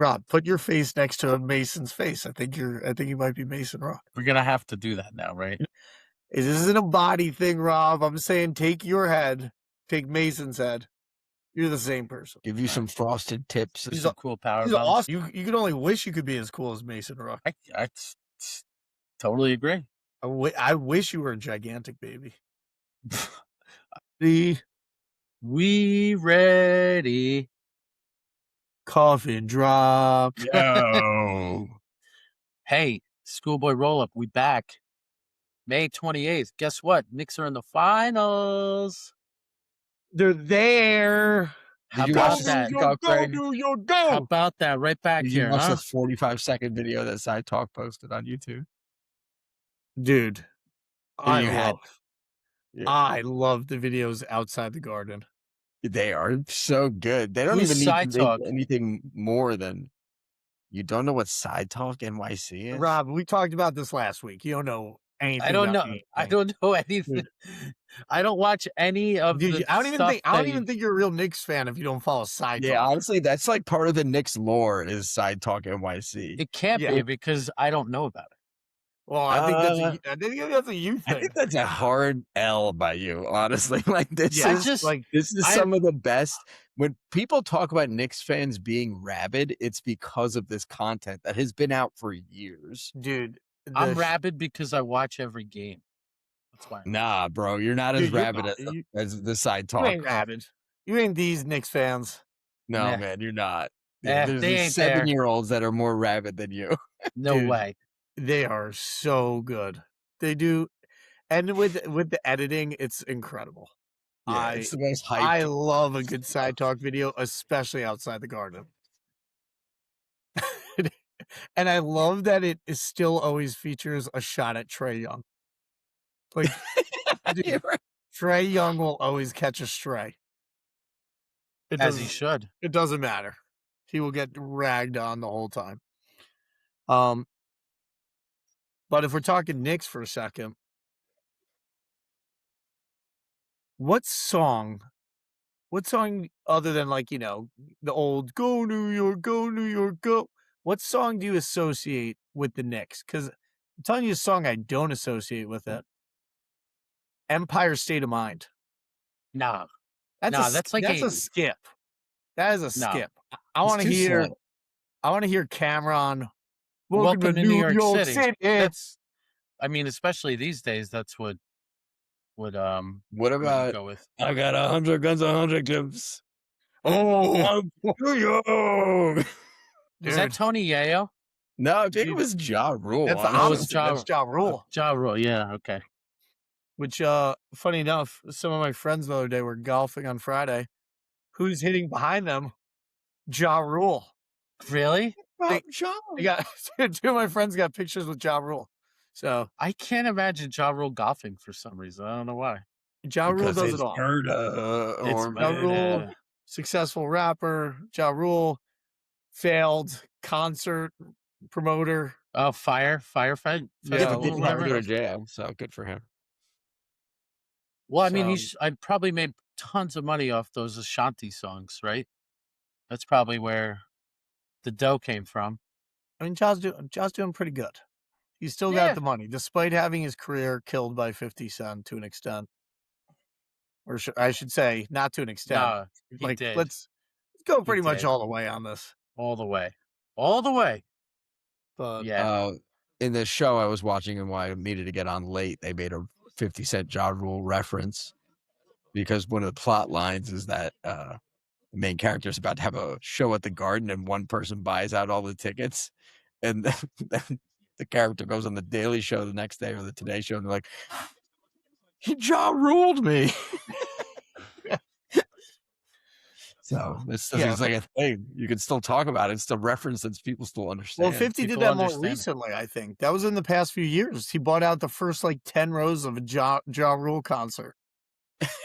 Rob, put your face next to Mason's face. I think you might be Mason Rock. We're gonna have to do that now, right? This isn't a body thing, Rob. I'm saying take your head, take Mason's head. You're the same person. Give you some frosted tips. He's a cool power. He's awesome. You could only wish you could be as cool as Mason Rock. I totally agree. I wish you were a gigantic baby. We ready. Coffin drop. Yo. Hey, Schoolboy Rollup, we back. May 28th. Guess what? Knicks are in the finals. They're there. How about that? Go. How about that? Right back Did here, you watch huh? the 45-second video that Side Talk posted on YouTube? Dude, I Yeah. love the videos outside the Garden. They are so good. They don't Who's even Side need to make Talk? anything more than. You don't know what Side Talk NYC is? Rob, we talked about this last week. You don't know anything. I don't about know. me. I don't know anything. I don't watch any of the I don't even stuff think you're a real Knicks fan if you don't follow Side Yeah, Talk. honestly, that's like part of the Knicks lore is Side Talk NYC. It can't be because I don't know about it. Well, I think that's a you thing. I think that's a hard L by you, honestly. Like this is some of the best. When people talk about Knicks fans being rabid, it's because of this content that has been out for years. Dude, I'm rabid because I watch every game. That's why. Nah, bro, you're not as rabid as the Side Talk. You ain't rabid. You ain't these Knicks fans. No, man, you're not. They There's ain't 7-year-olds that are more rabid than you. No way. They are so good. They do, and with the editing, it's incredible. Yeah, it's the most hyped. I love a good Side Talk video, especially outside the Garden. And I love that it still always features a shot at Trae Young. Like, dude, Trae Young will always catch a stray. As he should. It doesn't matter. He will get ragged on the whole time. But if we're talking Knicks for a second, what song other than the old "Go New York, go"? What song do you associate with the Knicks? Because I'm telling you a song I don't associate with it. Empire State of Mind. Nah. That's a skip. That is a skip. I want to hear Cameron. Welcome to New York City. That's, I mean, especially these days, that's what about go with. I got 100 guns, 100 clips. Oh, New York. Is that Tony Yayo? No, I think it was Ja Rule. That's Ja Rule. Ja Rule, yeah, okay. Which, funny enough, some of my friends the other day were golfing on Friday. Who's hitting behind them? Ja Rule. Really? Two of my friends got pictures with Ja Rule. So I can't imagine Ja Rule golfing for some reason. I don't know why. Ja Rule does it all. Ja Rule, successful rapper. Ja Rule, failed concert promoter. Oh, firefight. Yeah, didn't ever go to jail. So good for him. Well, I mean, I probably made tons of money off those Ashanti songs, right? That's probably where the dough came from. I mean, Ja's doing pretty good. He's still got the money, despite having his career killed by 50 Cent to an extent. Or I should say, not to an extent. Nah, he did. Let's go pretty much all the way on this. All the way. All the way. But yeah. In the show I was watching and why I needed to get on late, they made a 50 Cent Ja Rule reference because one of the plot lines is that the main character is about to have a show at the Garden and one person buys out all the tickets. And then the character goes on the Daily Show the next day or the Today Show and they're like, he Ja Ruled me. So this is like a thing. You can still talk about it. It's still reference that people still understand. Well, 50 did that more recently, I think. That was in the past few years. He bought out the first 10 rows of a Ja Rule concert.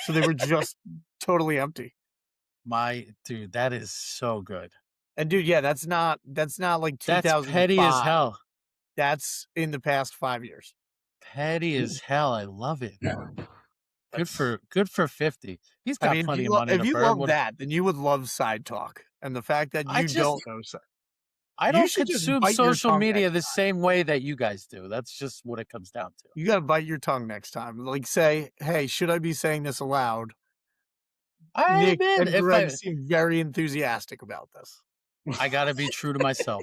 So they were just totally empty. My dude, that is so good. And dude, yeah, that's not like 2005. That's petty as hell. That's in the past 5 years. Petty as hell. I love it. Good for 50. He's got plenty of money. If you love that, then you would love Side Talk. And the fact that you don't know I You don't should just consume bite your social tongue media next the same way that you guys do. That's just what it comes down to. You gotta bite your tongue next time. Like, say, "Hey, should I be saying this aloud?" Nick Man, and Greg seem very enthusiastic about this. I gotta be true to myself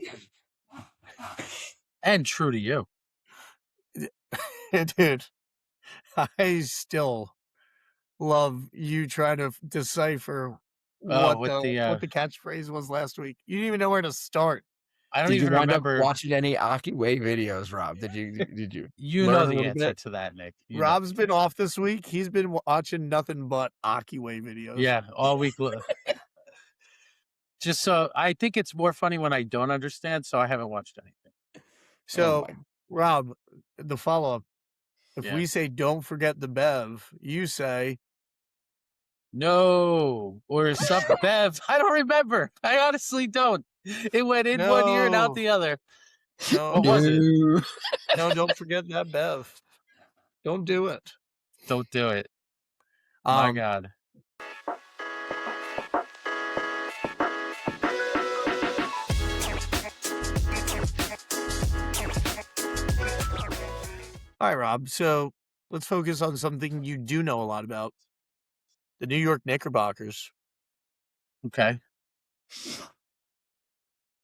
and true to you. Dude, I still love you trying to decipher what with the the catchphrase was last week. You didn't even know where to start. I don't Did you even wind up remember. watching any Aki Way videos, Rob? Did you? You learn know a the little answer bit? to that, Nick. You know. Rob's been off this week. He's been watching nothing but Akiway videos. Yeah, all week. Just so I think it's more funny when I don't understand, so I haven't watched anything. So, Rob, the follow-up, if Yeah. we say don't forget the Bev, you say No, or some Bev. I don't remember. I honestly don't. It went in one ear and out No. the other. no, What was it? no, don't forget that Bev. Don't do it. Don't do it. My God. All right, Rob. So let's focus on something you do know a lot about. The New York Knickerbockers. Okay.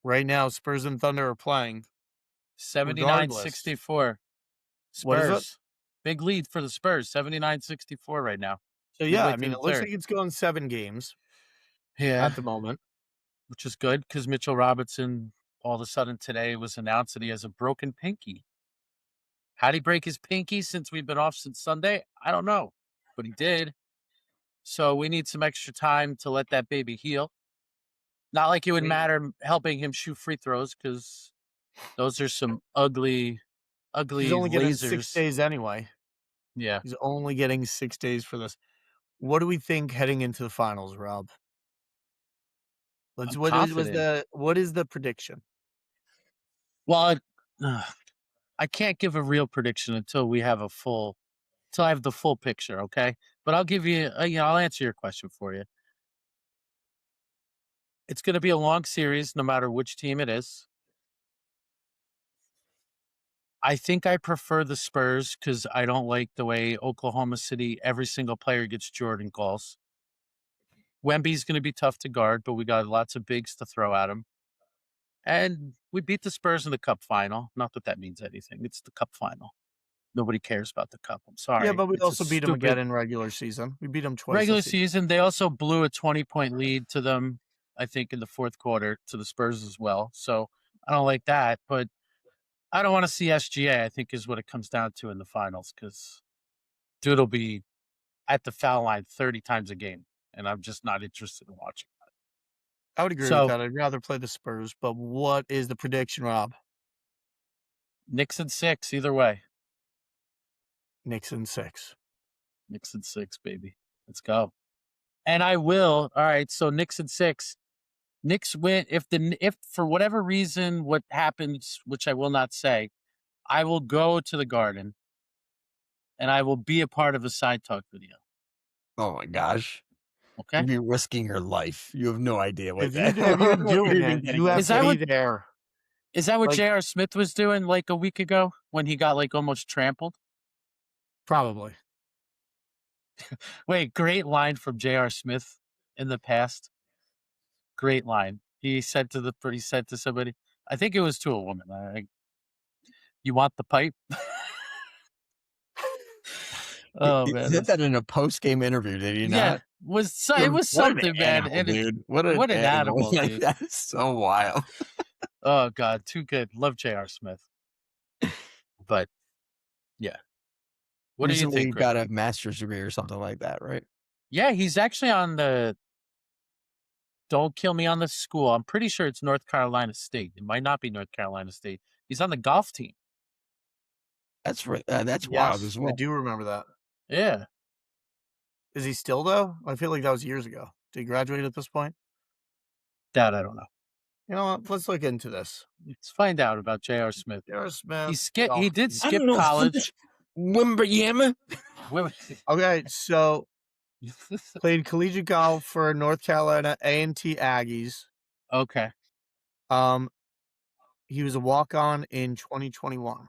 Right now, Spurs and Thunder are playing. 79-64. What is it? Spurs. Big lead for the Spurs. 79-64 right now. So, yeah, I mean, it looks like it's going 7 games at the moment. Which is good because Mitchell Robinson, all of a sudden today, was announced that he has a broken pinky. How'd he break his pinky since we've been off since Sunday? I don't know, but he did. So we need some extra time to let that baby heal. Not like it would matter helping him shoot free throws because those are some ugly He's only getting 6 lasers. days anyway. Yeah. He's only getting 6 days for this. What do we think heading into the finals, Rob? What is the prediction? Well, I can't give a real prediction until I have the full picture, okay? But I'll give you, I'll answer your question for you. It's going to be a long series, no matter which team it is. I think I prefer the Spurs because I don't like the way Oklahoma City, every single player gets Jordan calls. Wemby's going to be tough to guard, but we got lots of bigs to throw at him. And we beat the Spurs in the Cup final. Not that that means anything. It's the Cup final. Nobody cares about the Cup. I'm sorry. Yeah, but we also beat them again in regular season. We beat them twice. Regular season, they also blew a 20-point lead to them, I think, in the fourth quarter to the Spurs as well. So I don't like that, but I don't want to see SGA, I think, is what it comes down to in the finals because dude will be at the foul line 30 times a game, and I'm just not interested in watching that. I would agree with that. I'd rather play the Spurs, but what is the prediction, Rob? Knicks in 6, either way. Knicks in 6. Knicks in 6, baby. Let's go. And I will. All right, so Knicks in 6. Knicks win. If for whatever reason what happens, which I will not say, I will go to the Garden and I will be a part of a Side Talk video. Oh my gosh. Okay. You'd be risking your life. You have no idea what if you're doing it, you have to be there. Is that what J.R. Smith was doing like a week ago when he got like almost trampled? Probably. Wait, great line from J.R. Smith in the past. Great line. He said to somebody, I think it was to a woman, you want the pipe? Oh, man. He did that in a post-game interview, did he not? Yeah, it was something, man. Dude. What an animal, dude. That is so wild. Oh, God, too good. Love J.R. Smith. But, yeah. What do you think? He got a master's degree or something like that, right? Yeah, he's actually on the Don't Kill Me on the School. I'm pretty sure it's North Carolina State. It might not be North Carolina State. He's on the golf team. That's wild as well. I do remember that. Yeah. Is he still, though? I feel like that was years ago. Did he graduate at this point? That I don't know. You know what? Let's look into this. Let's find out about J.R. Smith. J.R. Smith. He did skip college. Wimber. Okay, so played collegiate golf for North Carolina A&T Aggies. Okay. He was a walk-on in 2021.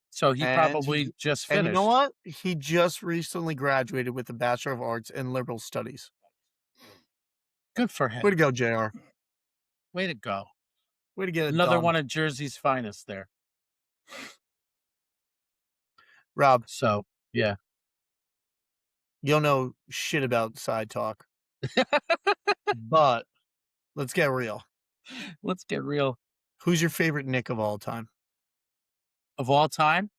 So he And probably just and you know finished. what? He just recently graduated with a Bachelor of Arts in Liberal Studies. Good for Way to him. go, JR. Way to go. Way to get it Another done. one of Jersey's finest there. Rob, So, yeah. you don't know shit about Side Talk. But let's get real. Let's get real. Who's your favorite Nick of all time? Of all time?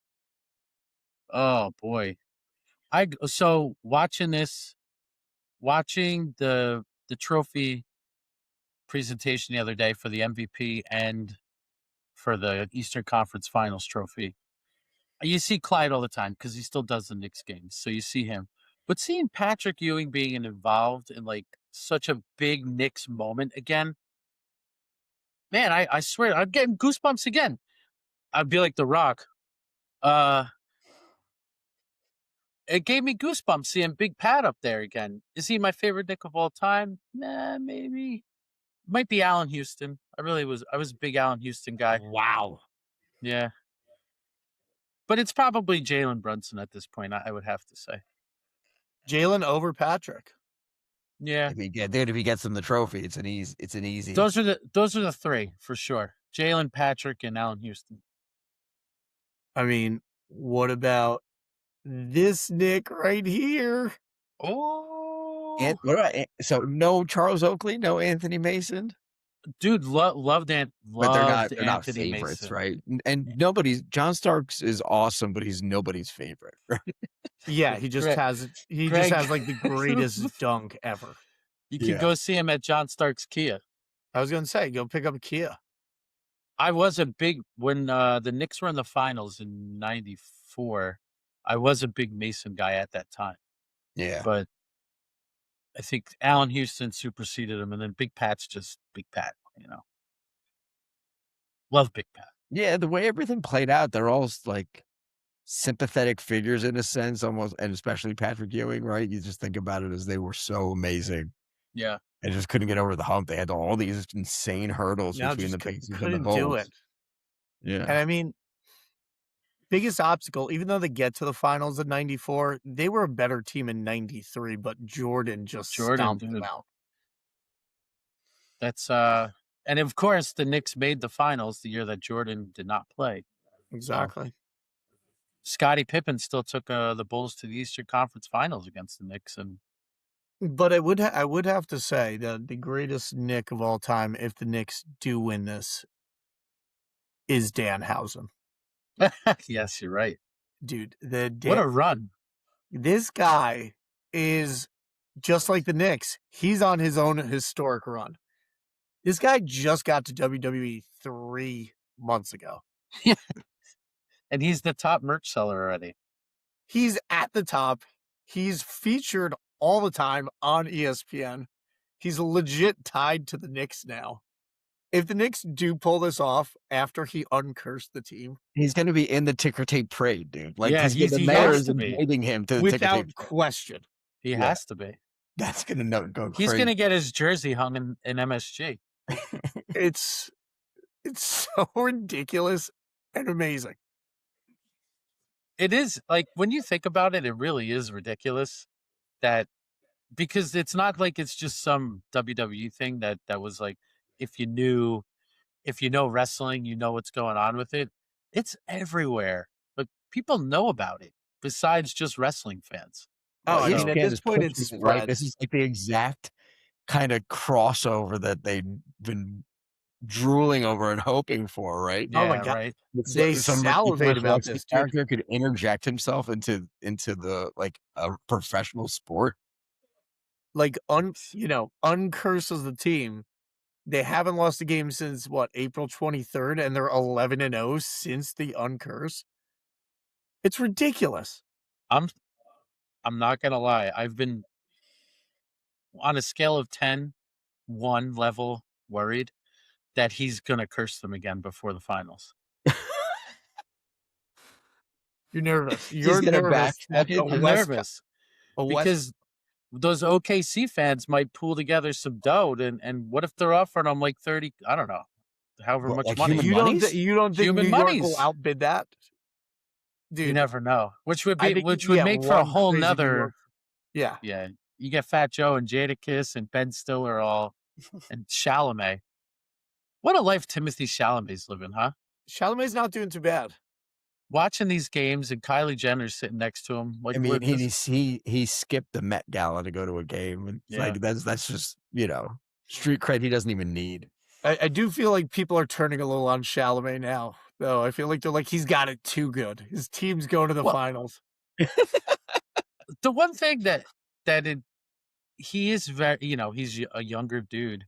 Oh, boy. So watching the trophy presentation the other day for the MVP and for the Eastern Conference Finals trophy. You see Clyde all the time because he still does the Knicks games, so you see him. But seeing Patrick Ewing being involved in like such a big Knicks moment again, man, I swear I'm getting goosebumps again. I'd be like The Rock. It gave me goosebumps seeing Big Pat up there again. Is he my favorite Nick of all time? Nah, maybe. Might be Allen Houston. I was a big Allen Houston guy. Wow. Yeah. But it's probably Jalen Brunson at this point, I would have to say. Jalen over Patrick. Yeah. If he gets him the trophy, it's an easy. Those are the three for sure. Jalen, Patrick, and Allen Houston. I mean, what about this Nick right here? Oh, So no Charles Oakley, no Anthony Mason, dude, loved but they're not Anthony favorites, Mason. right? And John Starks is awesome, but he's nobody's favorite. Right? Yeah, he just has like the greatest dunk ever. You could go see him at John Starks Kia. I was gonna say, go pick up a Kia. I was a big when the Knicks were in the finals in '94. I was a big Mason guy at that time. Yeah, But I think Allen Houston superseded him, and then Big Pat's just Big Pat. Love Big Pat. yeah. The way everything played out, they're all like sympathetic figures in a sense, almost, and especially Patrick Ewing, right? You just think about it as they were so amazing. Yeah. And just couldn't get over the hump. They had all these insane hurdles between the Pacers and the Bulls. Couldn't do it. Yeah. And I mean, biggest obstacle, even though they get to the finals in '94, they were a better team in '93, but Jordan stomped them out. That's and of course the Knicks made the finals the year that Jordan did not play. Exactly. Scottie Pippen still took the Bulls to the Eastern Conference Finals against the Knicks, But I would have to say that the greatest Nick of all time, if the Knicks do win this, is Dan Howson. yes, you're right, dude. What a run! This guy is just like the Knicks. He's on his own historic run. This guy just got to WWE 3 months ago. And he's the top merch seller already. He's at the top. He's featured all the time on ESPN. He's legit tied to the Knicks now. If the Knicks do pull this off after he uncursed the team, he's going to be in the ticker tape parade, dude. Like, yeah, the mayor is inviting him to the ticker tape without question. He has to be. That's going to go crazy. He's going to get his jersey hung in MSG. It's so ridiculous and amazing. It is, like, when you think about it, it really is ridiculous because it's not like it's just some WWE thing that was like, if you know wrestling, you know what's going on with it. It's everywhere. But people know about it besides just wrestling fans. Oh, I mean, at this point, it's right. This is like the exact kind of crossover that they've been drooling over and hoping for, right? Yeah, oh my god, right. They salivate about this. Character could interject himself into the like a professional sport. Like uncurses the team. They haven't lost a game since April 23rd, and they're 11-0 since the uncurse. It's ridiculous. I'm not gonna lie. I've been on a scale of 10, 1 level worried that he's gonna curse them again before the finals. You're nervous. You're nervous. I'm nervous because those OKC fans might pool together some dough, and what if they're offering them like 30? I don't know, however What, much like money. human You don't monies? you don't think Human New York will monies. outbid that, You dude? never know. Which would I be think which you would get make for a one whole crazy New nother. York. Yeah, Yeah, you get Fat Joe and Jadakiss and Ben Stiller all and Chalamet. What a life Timothy Chalamet's living, huh? Chalamet's not doing too bad. Watching these games and Kylie Jenner's sitting next to him. Like, I mean, what this, he skipped the Met Gala to go to a game, and Yeah. like that's just street cred he doesn't even need. I do feel like people are turning a little on Chalamet now, though. I feel like they're like, he's got it too good. His team's going to the Well- finals. the one thing he is very, he's a younger dude,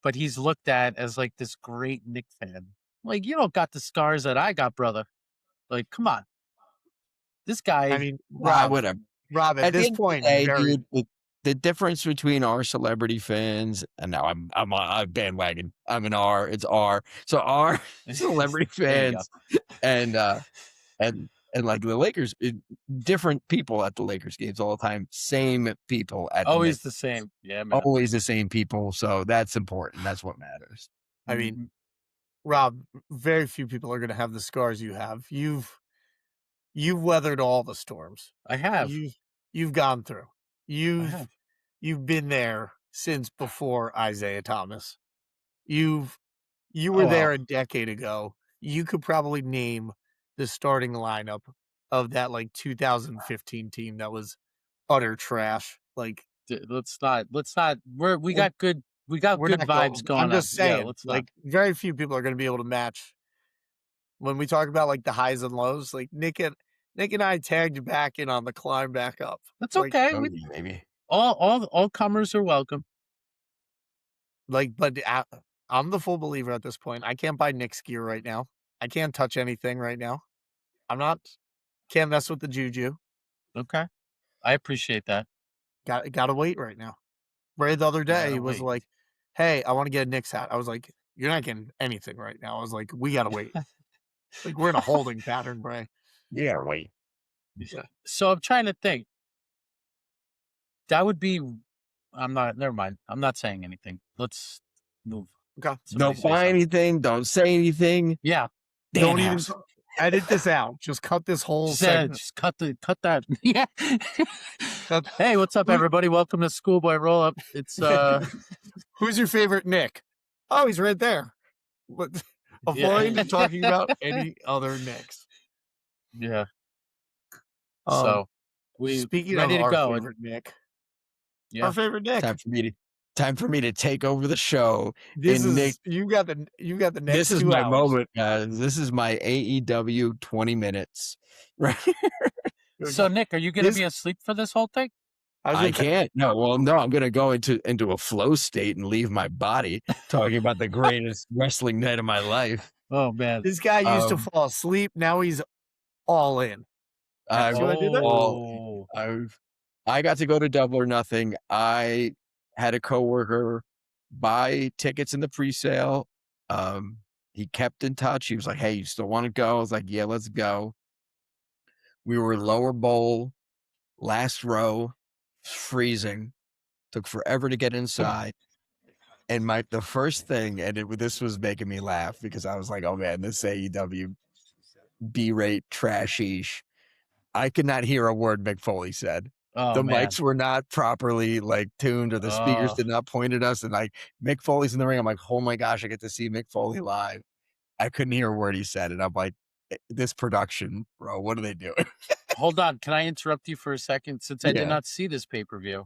but he's looked at as like this great Knick fan. Like, you don't got the scars that I got, brother. Like, come on. This guy, I mean, Rob, Whatever. Rob, at At the this end of the point, day, very. dude, the difference between our celebrity fans and now I'm on a bandwagon. I'm an R. It's R. So our celebrity There you go. fans and like the Lakers, different people at the Lakers games all the time. Same people at always the the same. Yeah, man. always the same people. So that's important. That's what matters. I mean, Rob, very few people are going to have the scars you have. You've weathered all the storms. I have. You've gone through. I have. You've been there since before Isaiah Thomas. You were there a decade ago. You could probably name the starting lineup of that like 2015 team that was utter trash. Like, Let's not. We got good we're good not vibes going on. I'm just saying, let's like, very few people are going to be able to match when we talk about like the highs and lows. Like Nick and I tagged back in on the climb back up. That's Like, okay. Maybe. All comers are welcome. Like, but I'm the full believer at this point. I can't buy Knicks gear right now. I can't touch anything right now. Can't mess with the juju. Okay, I appreciate that. Gotta wait right now. Ray the other day Gotta was wait. like, "Hey, I want to get a Knicks hat." I was like, "You're not getting anything right now." I was like, "We gotta wait." Like, we're in a holding pattern, Bray. Yeah, wait. So I'm trying to think. That would be. Never mind. I'm not saying anything. Let's move. Okay. Don't buy anything. Don't say anything. Yeah. Don't even edit this out. Just cut this whole segment. Just cut that. Yeah. Cut- Hey, what's up, everybody? Welcome to Schoolboy Rollup. It's Who's your favorite Nick? Oh, he's right there. But avoid talking about any other Knicks. yeah. So we Speaking ready of to our go. favorite Nick, Yeah. our favorite Nick. Time for me to take over the show. This and is Nick, you got the next this is 2 my hours. moment, guys. This is my AEW 20 minutes. Right. So Nick, are you going to be asleep for this whole thing? I can't. No, well, no, I'm going to go into a flow state and leave my body talking about the greatest wrestling night of my life. Oh man, This guy used to fall asleep. Now he's all in. I See what I did there? I got to go to Double or Nothing. I had a coworker buy tickets in the pre-sale. He kept in touch. He was like, "Hey, you still want to go?" I was like, "Yeah, let's go." We were lower bowl, last row, freezing. Took forever to get inside. And the first thing, and this was making me laugh because I was like, "Oh man, this AEW B-rate trashish." I could not hear a word Mick Foley said. the mics were not properly like tuned, or the speakers did not point at us. And like Mick Foley's in the ring. I'm like, oh my gosh, I get to see Mick Foley live. I couldn't hear a word he said. And I'm like, this production, bro, what are they doing? Hold on. Can I interrupt you for a second? Since I did not see this pay-per-view,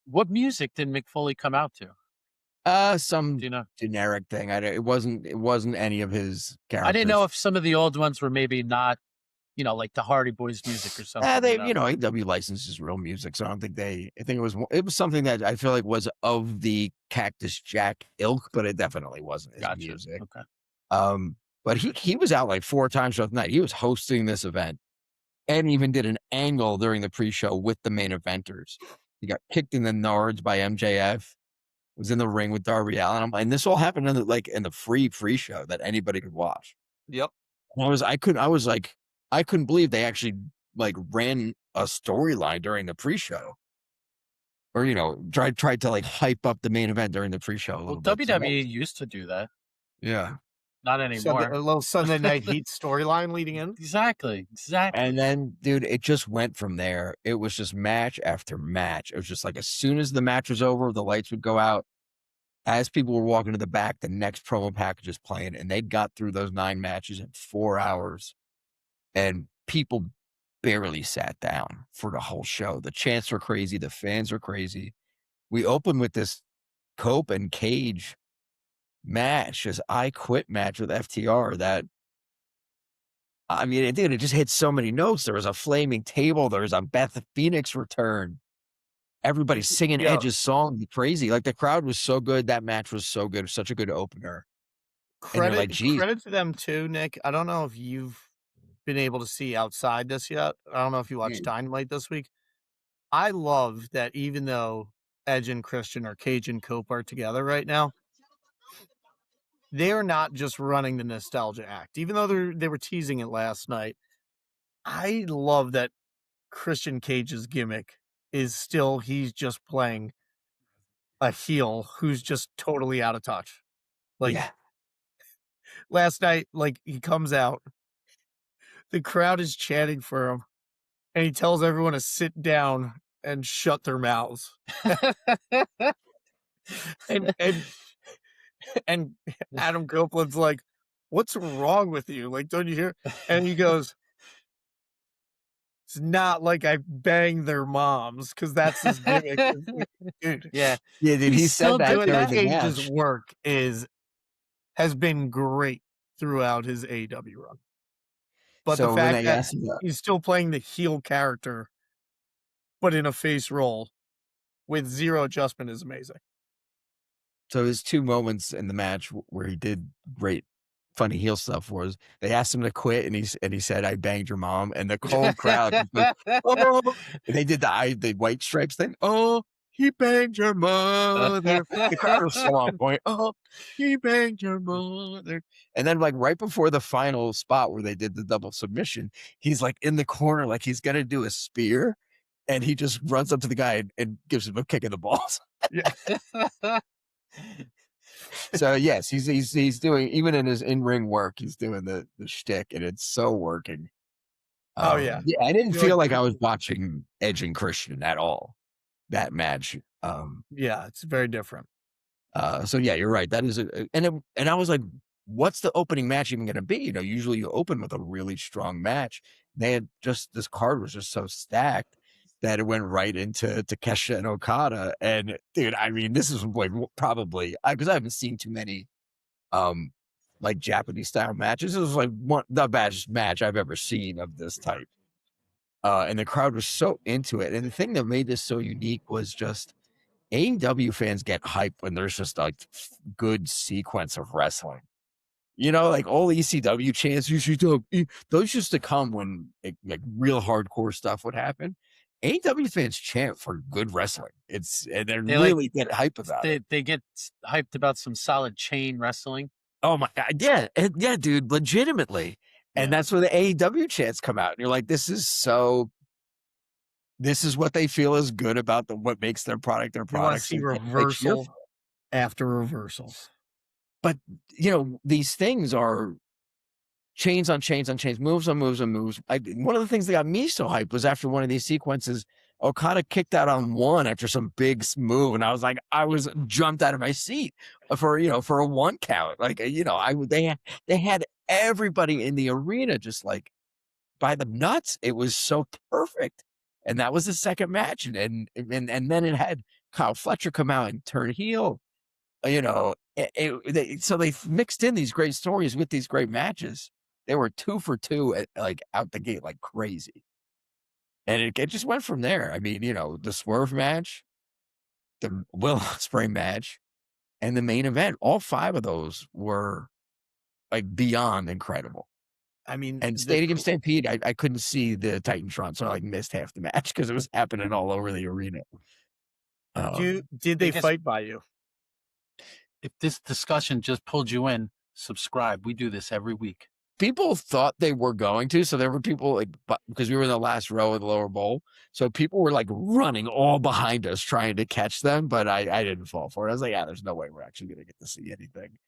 what music did Mick Foley come out to? Some Do you know? generic thing. It wasn't any of his characters. I didn't know if some of the old ones were maybe not, like the Hardy Boys music or something. AEW licenses real music, so I don't think I think it was something that I feel like was of the Cactus Jack ilk, but it definitely wasn't his music. Okay. But he was out like 4 times throughout the night. He was hosting this event and even did an angle during the pre-show with the main eventers. He got kicked in the nards by MJF. Was in the ring with Darby Allin. And this all happened in the free pre-show that anybody could watch. Yep. And I couldn't believe they actually like ran a storyline during the pre-show. or tried to like hype up the main event during the pre-show a Well, little bit. So WWE used to do that. yeah. Not a anymore. little Sunday Night Heat storyline leading in. Exactly. And then, dude, it just went from there. It was just match after match. It was just like as soon as the match was over, the lights would go out. As people were walking to the back, the next promo package is playing, and they got through those 9 matches in 4 hours, and people barely sat down for the whole show. The chants were crazy. The fans were crazy. We opened with this Cope and Cage match, this I Quit match with FTR that, I mean, it just hit so many notes. There was a flaming table. There was a Beth Phoenix return. Everybody's singing Edge's song crazy. Like the crowd was so good. That match was so good. Such a good opener. Credit to them too, Nick. I don't know if you've been able to see outside this yet. I don't know if you watched Dynamite this week. I love that even though Edge and Christian or Cage and Cope are together right now, they're not just running the nostalgia act. Even though they were teasing it last night, I love that Christian Cage's gimmick is still he's just playing a heel who's just totally out of touch. Like last night, like he comes out, the crowd is chanting for him, and he tells everyone to sit down and shut their mouths. and Adam Copeland's like, "What's wrong with you? Like, don't you hear?" And he goes, "It's not like I banged their moms," because that's his gimmick. Dude, Yeah, dude. He said that during the Cage's match. work has been great throughout his AEW run. But So the fact that he's still playing the heel character, but in a face role with zero adjustment is amazing. So his 2 moments in the match where he did great, funny heel stuff was they asked him to quit, and he said, "I banged your mom," and the cold crowd just goes, "Oh!" And they did the white stripes thing. "Oh, he banged your mother." The crowd was so on point. "Oh, he banged your mother." And then, like right before the final spot where they did the double submission, he's like in the corner, like he's gonna do a spear, and he just runs up to the guy and gives him a kick in the balls. So yes, he's doing, even in his in-ring work, he's doing the shtick, and it's so working. Yeah, I didn't feel like I was watching Edge and Christian at all, that match. Yeah, it's very different. So yeah, you're right. That is and I was like, what's the opening match even going to be? Usually you open with a really strong match. They had this card was just so stacked that it went right into Takeshita and Okada. And dude, I mean, this is like probably because I haven't seen too many like Japanese style matches. This was like the best match I've ever seen of this type. And the crowd was so into it. And the thing that made this so unique was just AEW fans get hyped when there's just a good sequence of wrestling. Like all ECW chants those used to come when like real hardcore stuff would happen. AEW fans chant for good wrestling. They really get hype about it. They get hyped about some solid chain wrestling. Oh my God. Yeah, dude, legitimately. And that's where the AEW chants come out. And you're like, this is what they feel is good about what makes their product their product. You want to see reversal after reversals. But, these things are chains on chains on chains, moves on moves on moves. One of the things that got me so hyped was after one of these sequences, Okada kicked out on one after some big move. And I was like, I was jumped out of my seat for a 1 count. Like, they had everybody in the arena just like by the nuts. It was so perfect. And that was the second match. And then it had Kyle Fletcher come out and turn heel. So they mixed in these great stories with these great matches. They were 2 for 2 like out the gate like crazy. And it just went from there. I mean, the Swerve match, the Will Ospreay match, and the main event, all 5 of those were like beyond incredible. I mean, and Stadium Stampede, I couldn't see the Titantron, so I like missed half the match because it was happening all over the arena. Did they fight by you? If this discussion just pulled you in, subscribe. We do this every week. people thought they were going to. So there were people like, because we were in the last row of the lower bowl. So people were like running all behind us trying to catch them. But I didn't fall for it. I was like, yeah, there's no way we're actually going to get to see anything.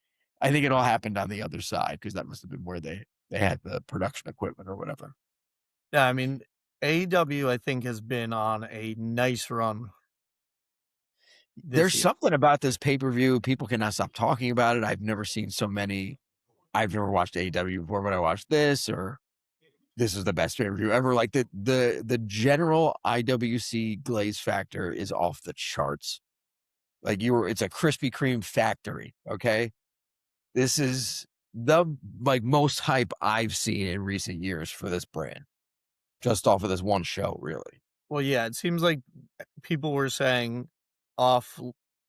I think it all happened on the other side because that must have been where they had the production equipment or whatever. Yeah, I mean, AEW, I think, has been on a nice run. There's something about this pay-per-view. People cannot stop talking about it. I've never seen so many. I've never watched AEW before, but I watched this, or this is the best pay-per-view ever. Like the general IWC glaze factor is off the charts. Like it's a Krispy Kreme factory. Okay. This is the most hype I've seen in recent years for this brand. Just off of this one show, really. Well, yeah, it seems like people were saying off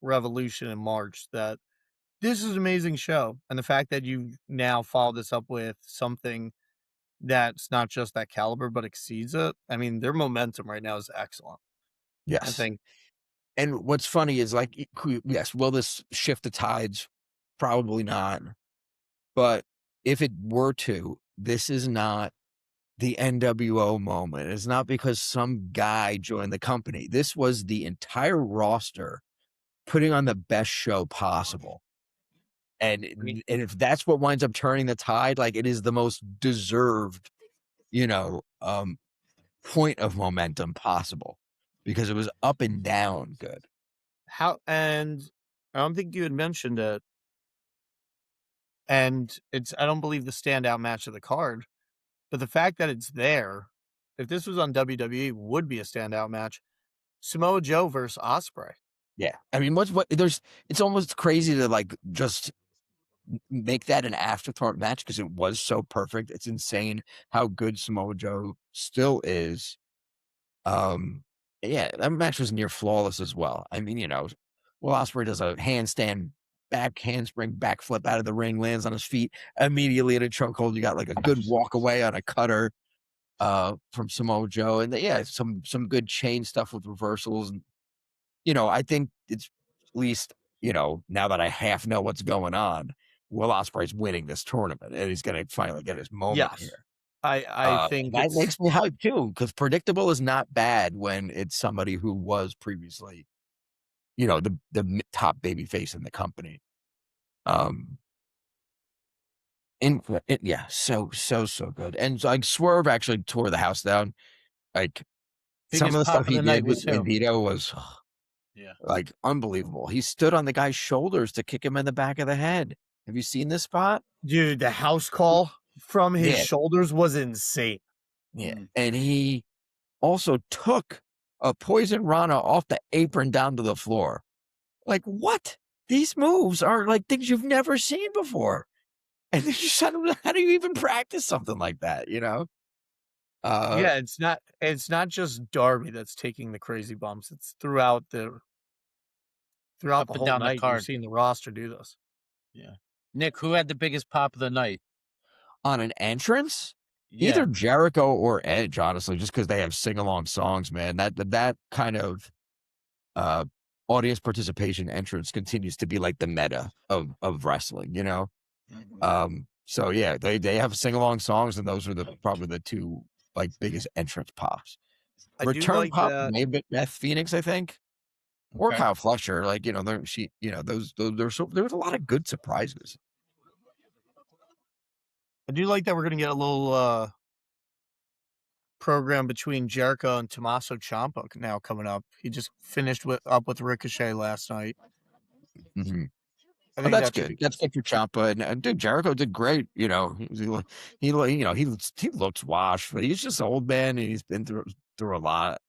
Revolution in March that this is an amazing show. And the fact that you now follow this up with something that's not just that caliber, but exceeds it. I mean, their momentum right now is excellent. Yes. I think. And what's funny is like, yes, will this shift the tides? Probably not. But if it were to, this is not the NWO moment. It's not because some guy joined the company. This was the entire roster putting on the best show possible. And if that's what winds up turning the tide, like it is the most deserved, point of momentum possible because it was up and down good. And I don't think you had mentioned it. And I don't believe the standout match of the card, but the fact that it's there, if this was on WWE, would be a standout match. Samoa Joe versus Ospreay. Yeah. I mean, it's almost crazy to like just make that an afterthought match because it was so perfect. It's insane how good Samoa Joe still is. Yeah, that match was near flawless as well. I mean, Will Ospreay does a handstand handspring backflip out of the ring, lands on his feet immediately in a chokehold. You got like a good walk away on a cutter from Samoa Joe, and yeah, some good chain stuff with reversals. And I think it's at least now that I half know what's going on, Will Ospreay's winning this tournament, and he's going to finally get his moment here. I think that makes me hyped too, because predictable is not bad when it's somebody who was previously, the top baby face in the company. Yeah, so good. And like Swerve actually tore the house down. Like some of the stuff he did with Bandito was like unbelievable. He stood on the guy's shoulders to kick him in the back of the head. Have you seen this spot? Dude, the house call from his shoulders was insane. Yeah. And he also took a Poison Rana off the apron down to the floor. Like, what? These moves are like things you've never seen before. And then how do you even practice something like that, Yeah, it's not just Darby that's taking the crazy bumps. It's throughout the whole down night. The card. You've seen the roster do this. Yeah. Nick, who had the biggest pop of the night? On an entrance? Yeah. Either Jericho or Edge, honestly, just because they have sing-along songs, man. That kind of audience participation entrance continues to be like the meta of wrestling, So yeah, they have sing-along songs, and those are probably the two like biggest entrance pops. Return pop, maybe Beth Phoenix, I think. Or Kyle Fletcher, like there was a lot of good surprises. I do like that we're gonna get a little program between Jericho and Tommaso Ciampa now coming up. He just finished up with Ricochet last night. Mm-hmm. I think that's good. That's good for Ciampa, and dude, Jericho did great. He looks washed, but he's just an old man, and he's been through a lot.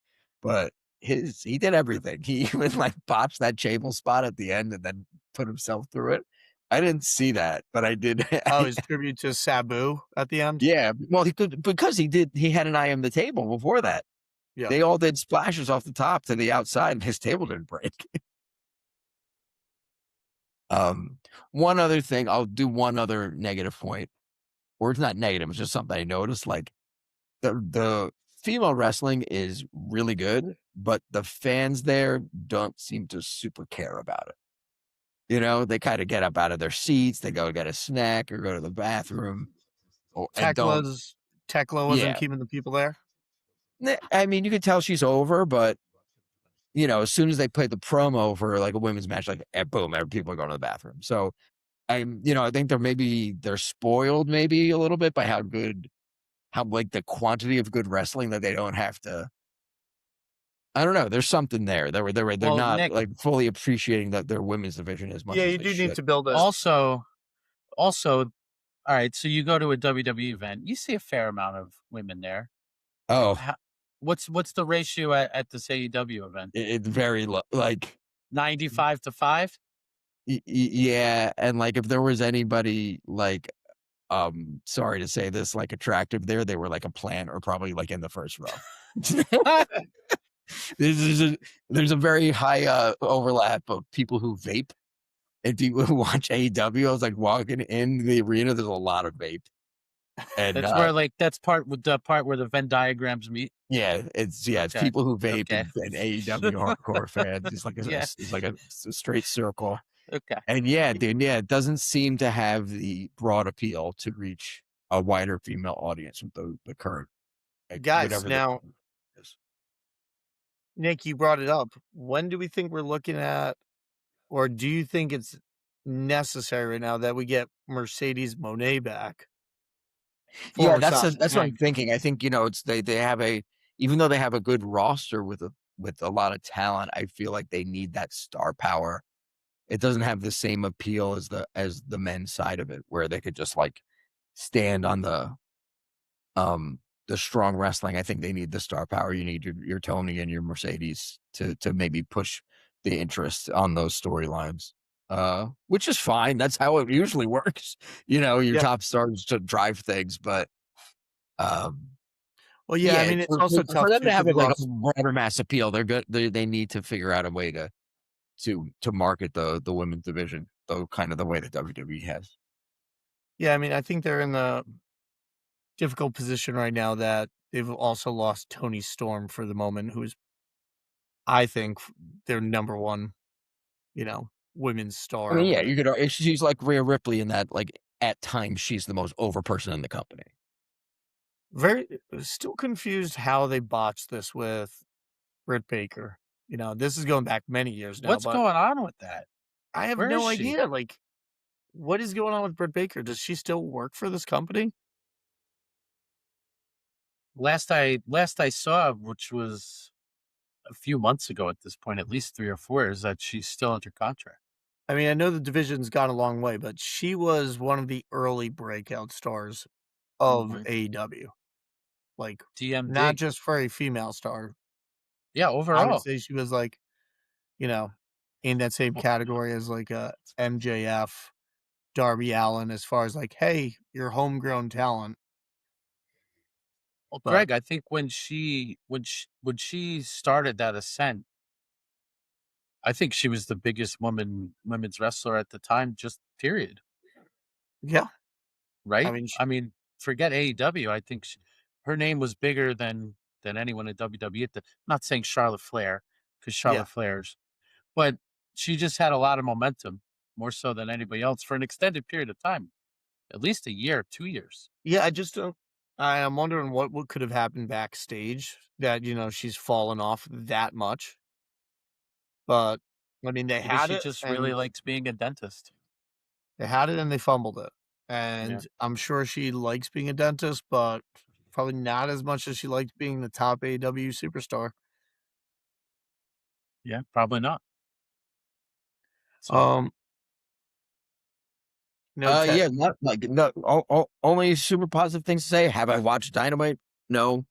But he did everything. He even like botched that Chable spot at the end and then put himself through it. I didn't see that, but I did. Oh, his tribute to Sabu at the end? Yeah. Well, he could, because he had an eye on the table before that. Yeah. They all did splashes off the top to the outside and his table didn't break. One other thing, I'll do one other negative point. Or it's not negative, it's just something I noticed. Like the female wrestling is really good, but the fans there don't seem to super care about it. They kind of get up out of their seats, they go get a snack or go to the bathroom. and don't. Tekla wasn't Yeah, keeping the people there. I mean, you could tell she's over, but as soon as they play the promo for like a women's match, like boom, people are going to the bathroom. So I think they're spoiled maybe a little bit by how like the quantity of good wrestling that they don't have to. I don't know. There's something there. They're Well, not Nick, like fully appreciating that their women's division as much Yeah, as you they do need should. to build a. also, all right. So you go to a WWE event, you see a fair amount of women there. Oh, What's the ratio at this AEW event? it's very low. Like 95-5. Yeah, and like if there was anybody like sorry to say this, like attractive there, they were like a plant or probably like in the first row. There's a very high overlap of people who vape and people who watch AEW. I was like walking in the arena, there's a lot of vape. And That's where that's the part where the Venn diagrams meet. yeah, it's Okay. people who vape Okay. and AEW hardcore fans. It's like Yeah. it's like a straight circle. Okay. And yeah, dude, it doesn't seem to have the broad appeal to reach a wider female audience with the current Guys, whatever now, is. Nick, you brought it up. When do we think we're looking at, or do you think it's necessary right now that we get Mercedes Moné back? Yeah, Former that's Sasha what I'm Banks. thinking. I think it's they have even though they have a good roster with a lot of talent, I feel like they need that star power. It doesn't have the same appeal as the men's side of it, where they could just like stand on the strong wrestling. I think they need the star power. You need your Tony and your Mercedes to maybe push the interest on those storylines. Which is fine. That's how it usually works. Your top stars to drive things, but well, yeah, I mean, it's also tough for them too, to have 'cause it like a broader mass appeal. They're good. They need to figure out a way to market the women's division, though, kind of the way that WWE has. Yeah, I mean, I think they're in the difficult position right now that they've also lost Tony Storm for the moment, who's, I think, their number one, women's star. I mean, yeah, she's like Rhea Ripley in that, like, at times she's the most over person in the company. Still confused how they botched this with Britt Baker. This is going back many years now. What's but going on with that? I have Where no is she? idea. Like, what is going on with Britt Baker? Does she still work for this company? Last I saw, which was a few months ago at this point, at least 3 or 4, is that she's still under contract. I mean, I know the division's gone a long way, but she was one of the early breakout stars of AEW. Like, DMD. not just for a female star. Yeah, I would overall. say she was like, in that same category as like a MJF, Darby Allin, as far as like, hey, you're homegrown talent. Well, Greg, I think when she started that ascent, I think she was the biggest women's wrestler at the time, just period. Yeah. Right? I mean, forget AEW. I think her name was bigger than anyone at WWE. I'm not saying Charlotte Flair, because Charlotte Flair's, but she just had a lot of momentum, more so than anybody else, for an extended period of time, at least a year, 2 years. Yeah, I just don't. I'm wondering what could have happened backstage that she's fallen off that much. But I mean, they had She it. just really likes being a dentist. They had it and they fumbled it. And I'm sure she likes being a dentist, but probably not as much as she liked being the top AEW superstar. Yeah, probably not. So. Not like only super positive things to say. Have I watched Dynamite? No,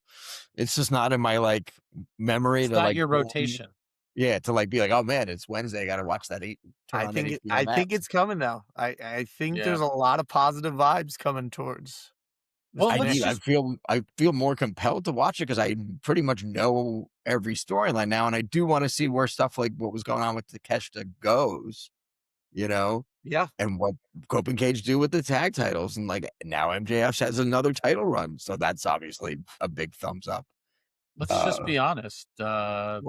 it's just not in my like memory. It's not your rotation. Yeah, to like be like, oh man, it's Wednesday. I got to watch that. I think it's coming though. I think there's a lot of positive vibes coming towards. Well, I feel more compelled to watch it because I pretty much know every storyline now, and I do want to see where stuff like what was going on with Takeshita goes. Yeah. And what Cope and Cage do with the tag titles. And like now MJF has another title run. So that's obviously a big thumbs up. Let's just be honest. The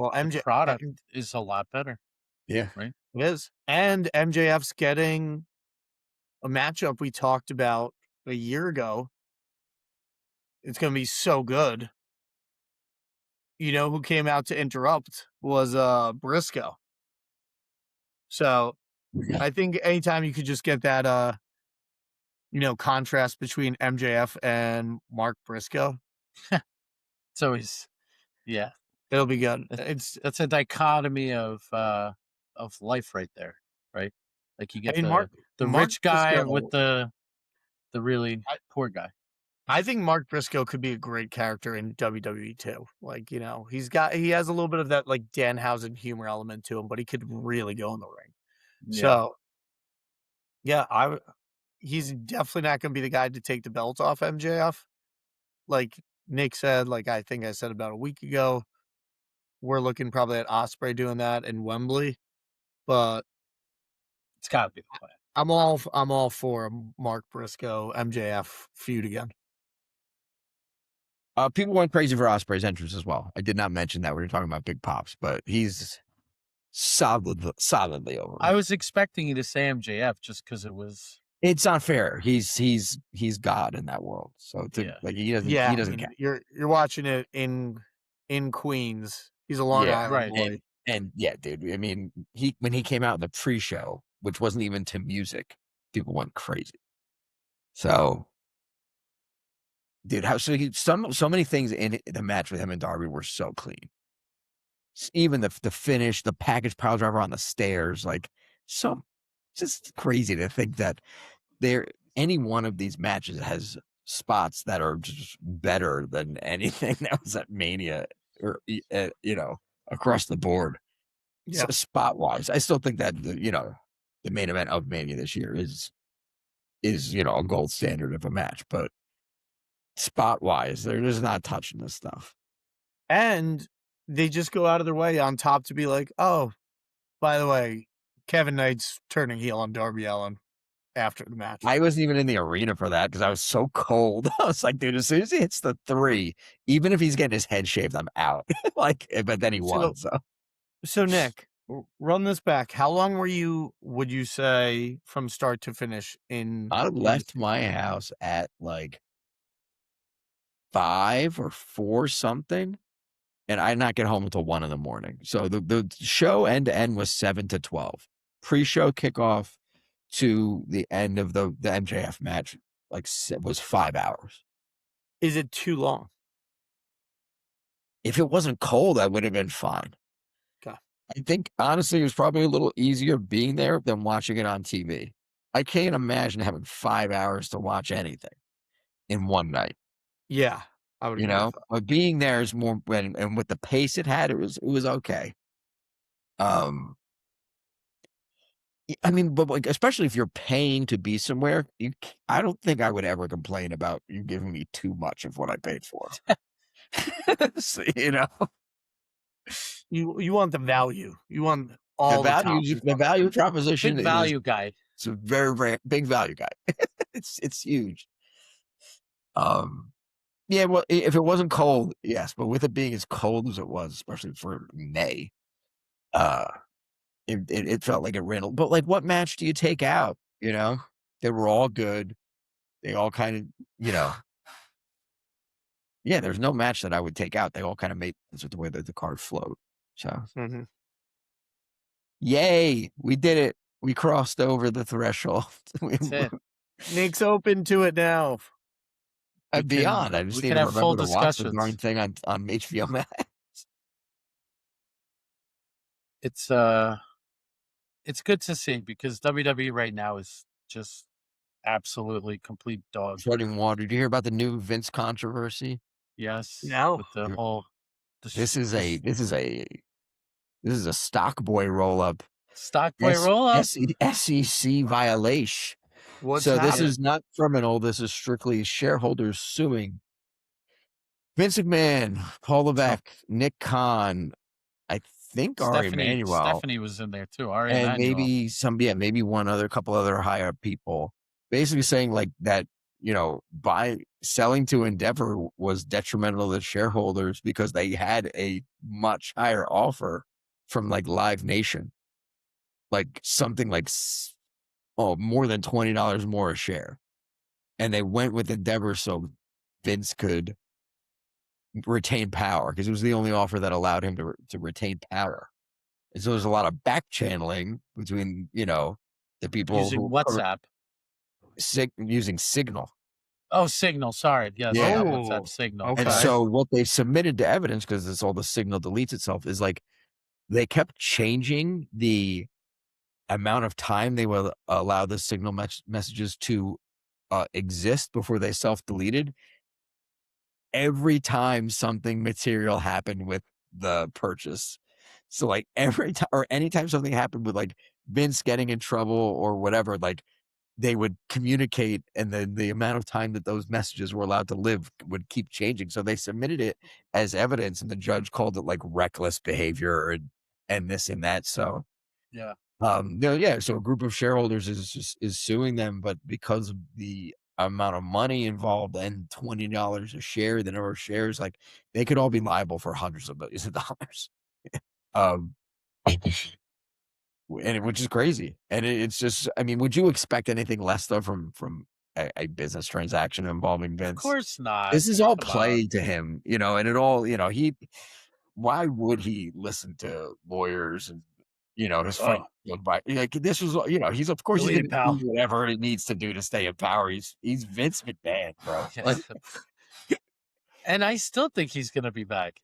product is a lot better. Yeah. Right? It is. And MJF's getting a matchup we talked about a year ago it's going to be so good. You know, who came out to interrupt was Briscoe. So I think anytime you could just get that, you know, contrast between MJF and Mark Briscoe, It's always, yeah. it'll be good. That's a dichotomy of life right there, right? Like you get Mark the rich guy with the really poor guy. I think Mark Briscoe could be a great character in WWE too. Like, you know, he has a little bit of that like Danhausen humor element to him, but he could really go in the ring. Yeah. So, yeah, he's definitely not going to be the guy to take the belt off MJF. Like Nick said, like I think I said about a week ago, we're looking probably at Ospreay doing that in Wembley, but it's got to be the plan. I'm all for a Mark Briscoe MJF feud again. People went crazy for Ospreay's entrance as well. I did not mention that when we were talking about Big Pops, but he's solidly over. I was expecting you to say MJF just because it was. It's not fair. He's God in that world. So like he doesn't count. You're watching it in Queens. He's a Long Island boy. And yeah, dude. I mean, when he came out in the pre-show, which wasn't even to music, people went crazy. So, dude, so many things in the match with him and Darby were so clean. Even the finish, the package pile driver on the stairs, like just crazy to think that any one of these matches has spots that are just better than anything that was at Mania or you know, across the board. Yeah. So spot wise, I still think that the main event of Mania this year is you know, a gold standard of a match, but spot wise, they're just not touching this stuff. And they just go out of their way on top to be like, oh, by the way, Kevin Knight's turning heel on Darby Allin after the match. I wasn't even in the arena for that because I was so cold. I was like, dude, as soon as he hits the 3, even if he's getting his head shaved, I'm out. But then he won. So Nick, run this back. How long would you say, from start to finish in? I left my house at like 5 or 4 something. And I did not get home until 1 a.m. So the show end to end was 7 to 12. Pre-show kickoff to the end of the MJF match was 5 hours. Is it too long? If it wasn't cold, I would have been fine. Okay. I think honestly it was probably a little easier being there than watching it on TV. I can't imagine having 5 hours to watch anything in one night. Yeah. I would, but being there is more and with the pace it had, it was okay. I mean, but like, especially if you're paying to be somewhere, I don't think I would ever complain about you giving me too much of what I paid for. So, you want the value. You want all the value proposition. Big value guy. It's a very, very big value guy. It's huge. Yeah, well, if it wasn't cold, yes, but with it being as cold as it was, especially for May, it felt like it ran. But like, what match do you take out? They were all good. They all kind of, yeah. There's no match that I would take out. They all kind of made sense with the way that the card flowed. So, Yay, we did it. We crossed over the threshold. That's it. Nick's open to it now. Beyond, I just need to remember to watch the darn thing on HBO Max. It's good to see because WWE right now is just absolutely complete dog. Treading water. Did you hear about the new Vince controversy? Yes. No. With the whole. This is a Stockboy Rollup. Stockboy Rollup. SEC violation. What's happening? This is not criminal. This is strictly shareholders suing Vince McMahon, Paul Levesque, Nick Khan, I think Ari Emanuel. Stephanie was in there too. Ari and Emanuel. maybe couple other higher up people, basically saying like that, by selling to Endeavor was detrimental to shareholders because they had a much higher offer from like Live Nation, like something like more than $20 more a share. And they went with Endeavor. So Vince could retain power, because it was the only offer that allowed him to retain power. And so there's a lot of back channeling between, the people Using who WhatsApp. using Signal. Oh, Signal. Sorry. Yes, Yeah. not Oh, WhatsApp, Signal. okay. And so what they submitted to evidence, because it's all the Signal deletes itself, is like they kept changing the amount of time they will allow the Signal messages to exist before they self-deleted every time something material happened with the purchase. So like every time, or anytime something happened with like Vince getting in trouble or whatever, like they would communicate, and then the amount of time that those messages were allowed to live would keep changing. So they submitted it as evidence, and the judge called it like reckless behavior and this and that. So Yeah. So a group of shareholders is suing them, but because of the amount of money involved and $20 a share, the number of shares, like they could all be liable for hundreds of millions of dollars. Which is crazy. And it's just, I mean, would you expect anything less though from a business transaction involving Vince? Of course not. This is all Come play on. to him, and it all, why would he listen to lawyers and, his friend, like this was, he's of course he's Delete going it, to do whatever it needs to do to stay in power. He's Vince McMahon, bro. Yeah. Like, And I still think he's going to be back.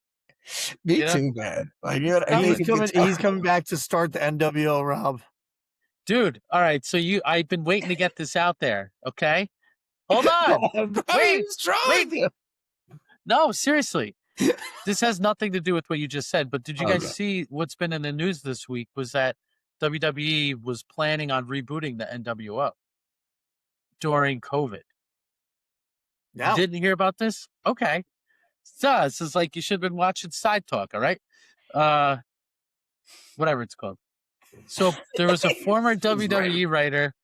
me Yeah. too, man. Like, He's coming back to start the NWO, Rob. Dude, all right. So I've been waiting to get this out there. Okay, hold on. Wait. No, seriously. This has nothing to do with what you just said. But did you guys see what's been in the news this week? Was that WWE was planning on rebooting the NWO during COVID. No. You didn't hear about this? Okay. So this is like you should have been watching Side Talk, all right? Whatever it's called. So there was a former WWE writer.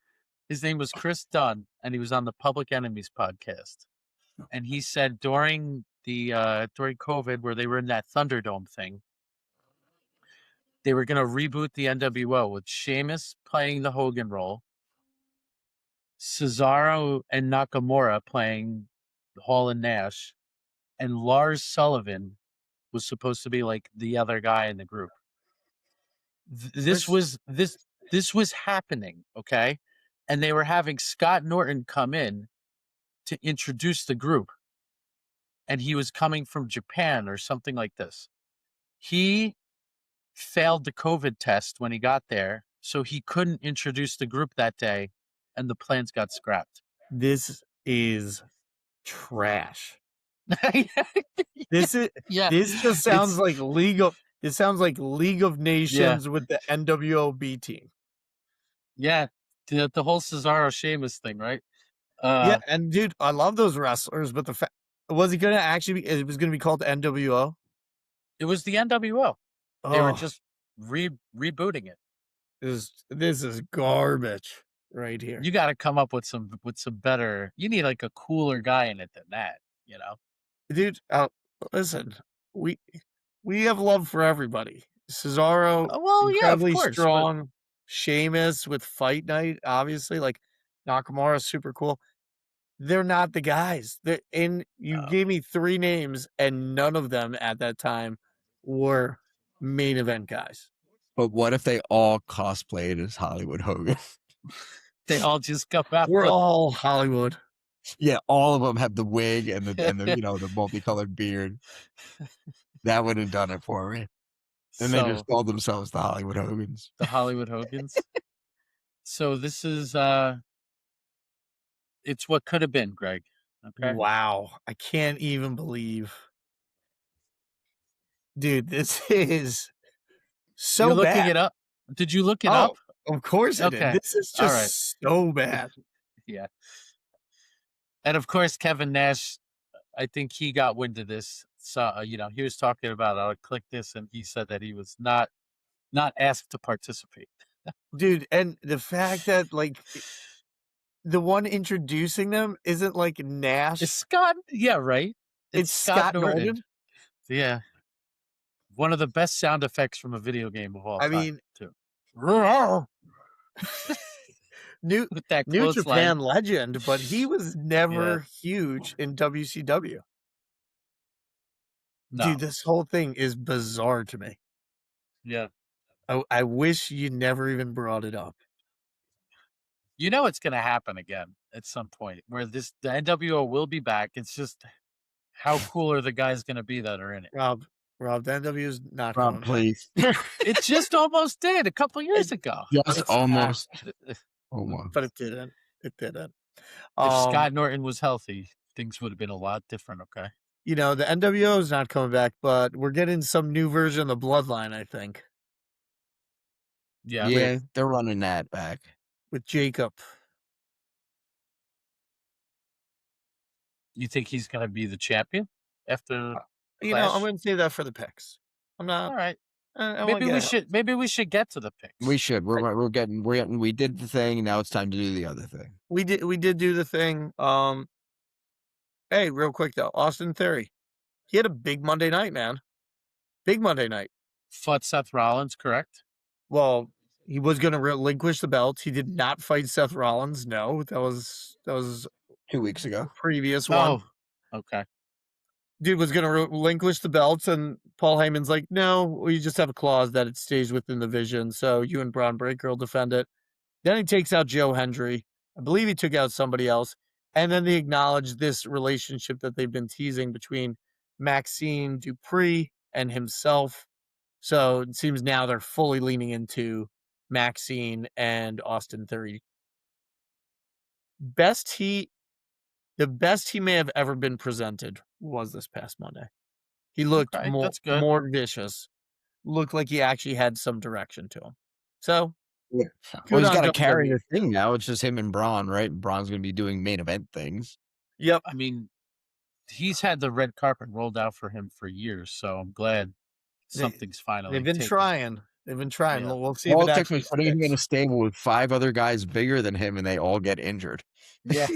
His name was Chris Dunn, and he was on the Public Enemies podcast. And he said during COVID, where they were in that Thunderdome thing, they were going to reboot the NWO with Sheamus playing the Hogan role, Cesaro and Nakamura playing Hall and Nash, and Lars Sullivan was supposed to be like the other guy in the group. This was happening, okay? And they were having Scott Norton come in to introduce the group. And he was coming from Japan or something like this. He failed the COVID test when he got there, so he couldn't introduce the group that day, and the plans got scrapped. This is trash. This just sounds like it sounds like League of Nations with the NWO B team. Yeah, the whole Cesaro Sheamus thing, right? Yeah, and dude, I love those wrestlers, but was it going to actually be? It was going to be called the NWO. It was the NWO. They were just rebooting it. This is garbage right here. You got to come up with some better. You need like a cooler guy in it than that, dude. Listen, we have love for everybody. Cesaro, incredibly strong. But Sheamus with Fight Night, obviously, like Nakamura, super cool. They're not the guys. You gave me 3 names, and none of them at that time were main event guys. But what if they all cosplayed as Hollywood Hogan? They all just come out. We're all Hollywood. Yeah, all of them have the wig and the the multicolored beard. That would have done it for me. And they just called themselves the Hollywood Hogans. The Hollywood Hogans. So this is it's what could have been, Greg. Okay. Wow. I can't even believe. Dude, this is so You're looking bad. it up. Did you look it up? Of course I did. This is just so bad. Yeah. And of course, Kevin Nash, I think he got wind of this. So, he was talking about, I'll click this, and he said that he was not asked to participate. Dude, and the fact that, like, the one introducing them isn't, like, Nash. It's Scott. Yeah, right? It's Scott Norton. Yeah. One of the best sound effects from a video game of all time. I mean, too. New with that New clothesline. Japan legend, but he was never huge in WCW. No. Dude, this whole thing is bizarre to me. Yeah. I wish you never even brought it up. You know it's going to happen again at some point where the NWO will be back. It's just how cool are the guys going to be that are in it? Rob, the NW is not Rob, coming back. please. It just almost did a couple years ago. Just It's almost. But it didn't. It didn't. If Scott Norton was healthy, things would have been a lot different, okay? You know, the NWO is not coming back, but we're getting some new version of the Bloodline, I think. Yeah. They're running that back. With Jacob. You think he's going to be the champion after You know, I'm going to say that for the picks. I'm not. All right. Maybe we should get to the picks. We should. We did the thing. Now it's time to do the other thing. We did do the thing. Hey, real quick though, Austin Theory, he had a big Monday night, man. Big Monday night. Fought Seth Rollins, correct? Well, he was going to relinquish the belt. He did not fight Seth Rollins. No, that was 2 weeks ago. Previous one. Oh, okay. Dude was going to relinquish the belts, and Paul Heyman's like, no, we just have a clause that it stays within the vision, so you and Braun Breaker will defend it. Then he takes out Joe Hendry. I believe he took out somebody else. And then they acknowledge this relationship that they've been teasing between Maxine Dupree and himself. So it seems now they're fully leaning into Maxine and Austin Theory. The best he may have ever been presented was this past Monday. He looked more vicious. Looked like he actually had some direction to him. So, well, he's got to carry the thing now. It's just him and Braun, right? And Braun's going to be doing main event things. Yep. I mean, he's had the red carpet rolled out for him for years, so I'm glad something's finally. They've been trying. They've been trying. Yeah. We'll see. Politics was putting him in a stable with 5 other guys bigger than him, and they all get injured. Yeah.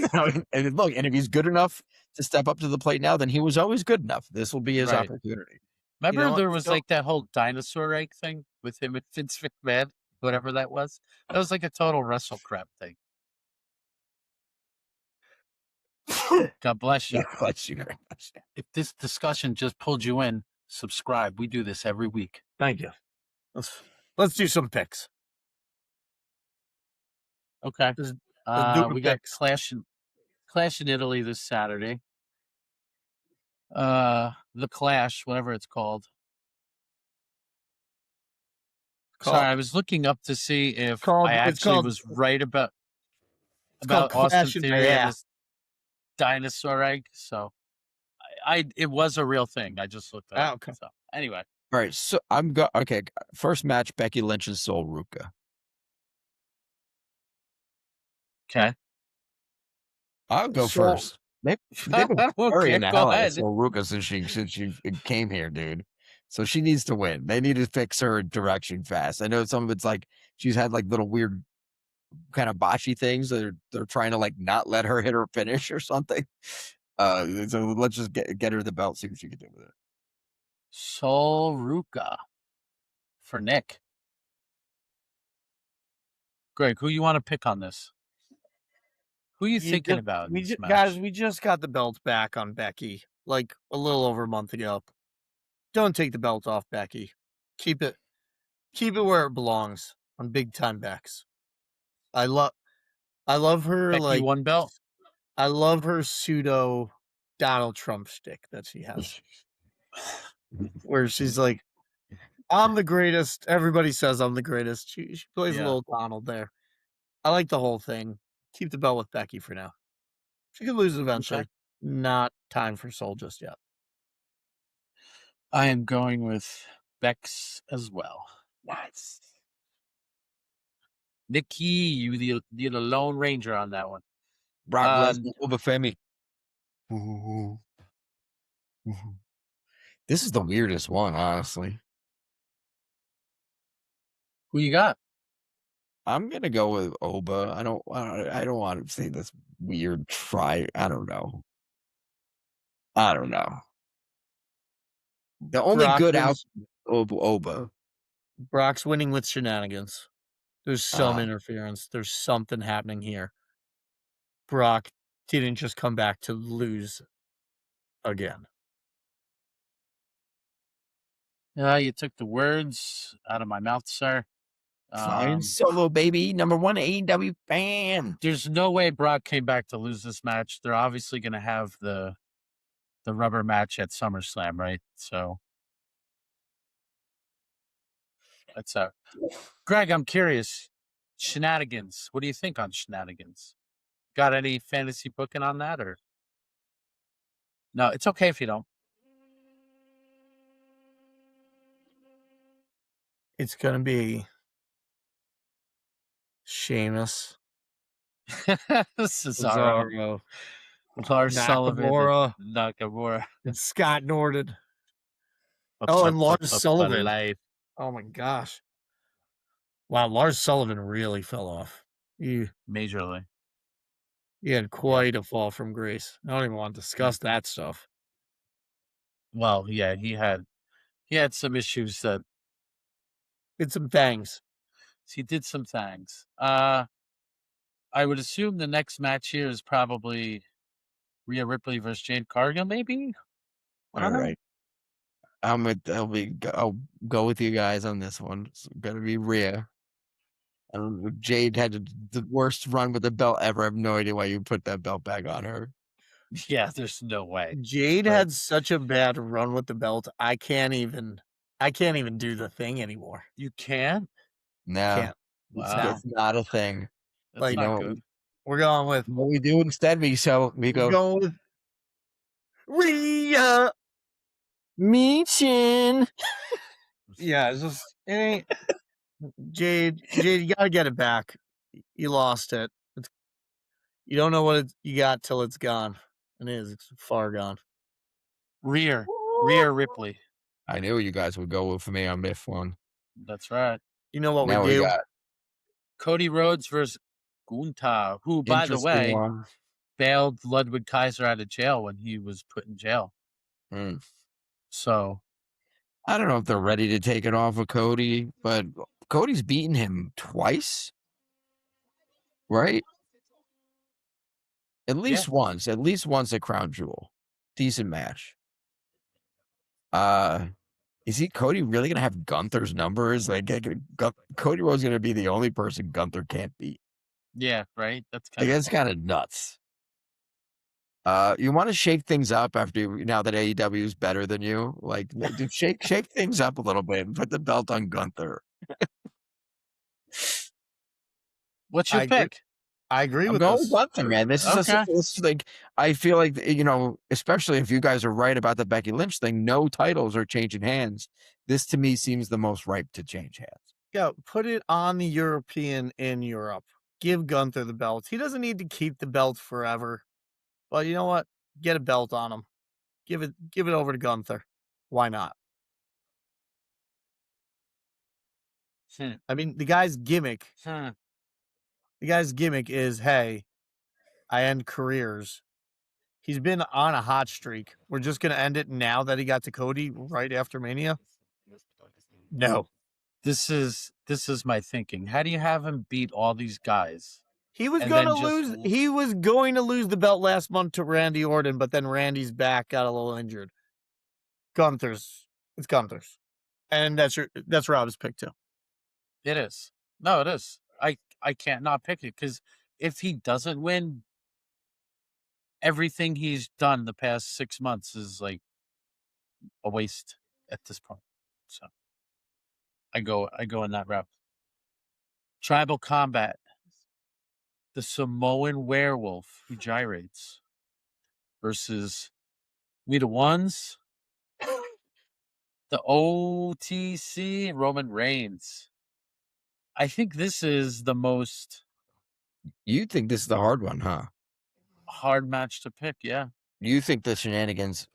And look, and if he's good enough to step up to the plate now, then he was always good enough. This will be his opportunity. Remember, there was like that whole dinosaur egg thing with him and Vince McMahon, whatever that was. That was like a total wrestle crap thing. God bless you. God bless you very much. If this discussion just pulled you in, subscribe. We do this every week. Thank you. Let's do some picks. Okay. Let's we got Clash in Italy this Saturday. The Clash, whatever it's called. Sorry, I was looking up to see if I actually was right about Austin Theory and this dinosaur egg. So it was a real thing. I just looked at it. Okay. So anyway. All right. So okay. First match, Becky Lynch and Sol Ruca. Okay. I'll go first. They've been burying the hell out of Sol Ruca since she came here, dude. So she needs to win. They need to fix her direction fast. I know some of it's like she's had like little weird kind of botchy things that they're trying to like not let her hit her finish or something. So let's just get her the belt, see what she can do with it. Sol Ruca for Nick. Greg, who you want to pick on this? Who are you thinking about? Guys, we just got the belt back on Becky like a little over a month ago. Don't take the belt off Becky. Keep it where it belongs on big time backs. I love her Becky like one belt. I love her pseudo Donald Trump shtick that she has. Where she's like, I'm the greatest. Everybody says I'm the greatest. She plays a little Donald there. I like the whole thing. Keep the belt with Becky for now. She could lose eventually. Okay. Not time for Sol just yet. I am going with Bex as well. Nice. Nikki, you're the Lone Ranger on that one. Brock Lesnar over Femi. This is the weirdest one, honestly. Who you got? I'm gonna go with Oba. I don't want to say this weird try. I don't know. The only good out of Oba. Brock's winning with shenanigans. There's some interference. There's something happening here. Brock didn't just come back to lose again. You took the words out of my mouth, sir. Flying Solo, baby. Number one AEW fan. There's no way Brock came back to lose this match. They're obviously going to have the rubber match at SummerSlam, right? So that's Greg, I'm curious. Shenanigans. What do you think on Shenanigans? Got any fantasy booking on that, or no? It's okay if you don't. It's gonna be Sheamus, Cesaro, Lars Sullivan, Nakamura, and Scott Norton. Oh, and Lars Sullivan. Life. Oh my gosh! Wow, Lars Sullivan really fell off. Majorly. He had quite a fall from grace. I don't even want to discuss that stuff. Well, yeah, he had some issues that did some things. He did some things. I would assume the next match here is probably Rhea Ripley versus Jade Cargill, maybe. All right. I'll go with you guys on this one. It's gonna be Rhea. Jade had the worst run with the belt ever. I have no idea why you put that belt back on her. Yeah, there's no way. Jade had such a bad run with the belt. I can't even do the thing anymore. You can't? No. Can't. Wow. It's not a thing. That's not good. We're going with what we do instead. We go with Rhea Meechin. Yeah, it's just it ain't Jade, you gotta get it back. You lost it. You don't know what you got till it's gone. It's far gone. Rhea Ripley. I knew you guys would go with me on this one. That's right. You know what now we do? Got Cody Rhodes versus Gunther, who, by the way, bailed Ludwig Kaiser out of jail when he was put in jail. So I don't know if they're ready to take it off of Cody, but Cody's beaten him twice, right? At least once at Crown Jewel. Decent match. Is Cody really gonna have Gunther's numbers? Like Cody Rhodes gonna be the only person Gunther can't beat. Yeah, right. That's kind of nuts. You want to shake things up now that AEW is better than you. Like, shake things up a little bit and put the belt on Gunther. What's your pick? I agree with this. Gunther, man. This is like, I feel like, especially if you guys are right about the Becky Lynch thing, no titles are changing hands. This to me seems the most ripe to change hands. Yeah, put it on the European in Europe. Give Gunther the belt. He doesn't need to keep the belt forever. But you know what? Get a belt on him. Give it over to Gunther. Why not? I mean, the guy's gimmick. The guy's gimmick is, hey, I end careers. He's been on a hot streak. We're just gonna end it now that he got to Cody right after Mania. No. This is my thinking. How do you have him beat all these guys? He was going to lose. He was going to lose the belt last month to Randy Orton, but then Randy's back, got a little injured. It's Gunther's, and that's Rob's pick too. It is. No, it is. I can't not pick it because if he doesn't win, everything he's done the past 6 months is like a waste at this point. So I go in that route. Tribal Combat. The Samoan werewolf who gyrates versus We the Ones, the OTC, Roman Reigns. I think this is the most. You think this is the hard one, huh? Hard match to pick, yeah. You think the Shenanigans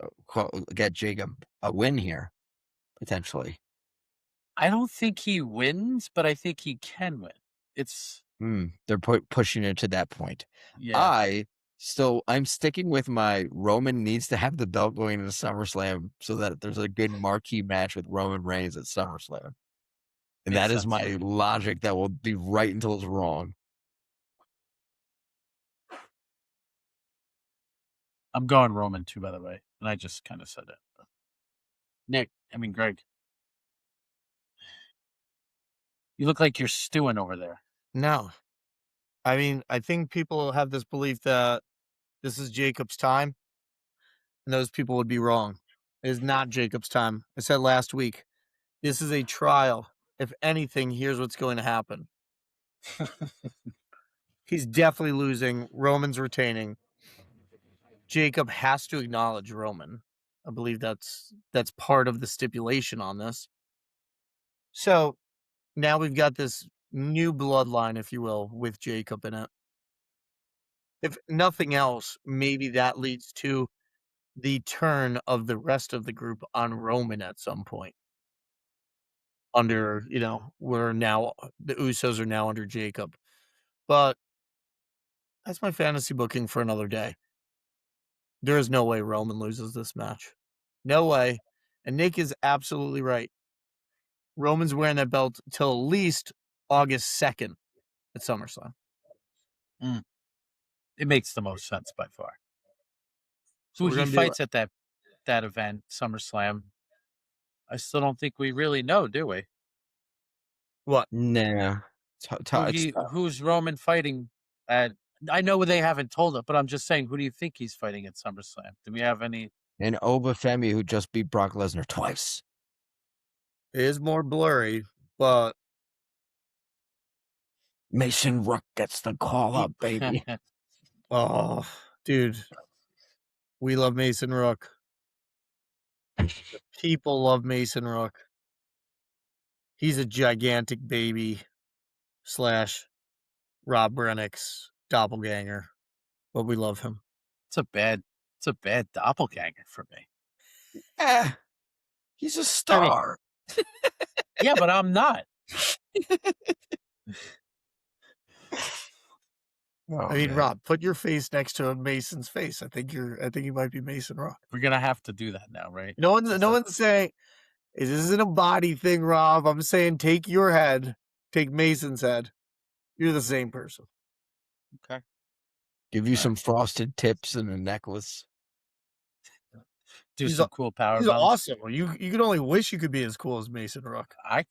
get Jacob a win here, potentially? I don't think he wins, but I think he can win. They're pushing it to that point. Yeah. I'm sticking with my Roman needs to have the belt going into SummerSlam so that there's a good marquee match with Roman Reigns at SummerSlam. And Makes that is sense. my logic that will be right until it's wrong. I'm going Roman too, by the way. And I just kind of said it. Greg. You look like you're stewing over there. No. I mean, I think people have this belief that this is Jacob's time, and those people would be wrong. It is not Jacob's time. I said last week, this is a trial. If anything, here's what's going to happen. He's definitely losing. Roman's retaining. Jacob has to acknowledge Roman. I believe that's part of the stipulation on this. So now we've got this new bloodline, if you will, with Jacob in it. If nothing else, maybe that leads to the turn of the rest of the group on Roman at some point. Under, we're now, the Usos are now under Jacob. But that's my fantasy booking for another day. There is no way Roman loses this match. No way. And Nick is absolutely right. Roman's wearing that belt till at least August 2nd at SummerSlam. It makes the most sense by far. So Who he fights at that event, SummerSlam, I still don't think we really know, do we? What? Nah. Who's Roman fighting at? I know they haven't told it, but I'm just saying, who do you think he's fighting at SummerSlam? Do we have any? And Obafemi, who just beat Brock Lesnar twice. It is more blurry, but Mason Rook gets the call up, baby. Oh, dude. We love Mason Rook. People love Mason Rook. He's a gigantic baby / Rob Rennick's doppelganger, but we love him. It's a bad doppelganger for me. He's a star. Yeah, but I'm not. Man. Rob, put your face next to Mason's face. I think you might be Mason Rock. We're gonna have to do that now, right? No one's saying this isn't a body thing, Rob. I'm saying take your head, take Mason's head. You're the same person. Okay. Give you some frosted tips and a necklace. Do some cool power. He's awesome. You could only wish you could be as cool as Mason Rock. I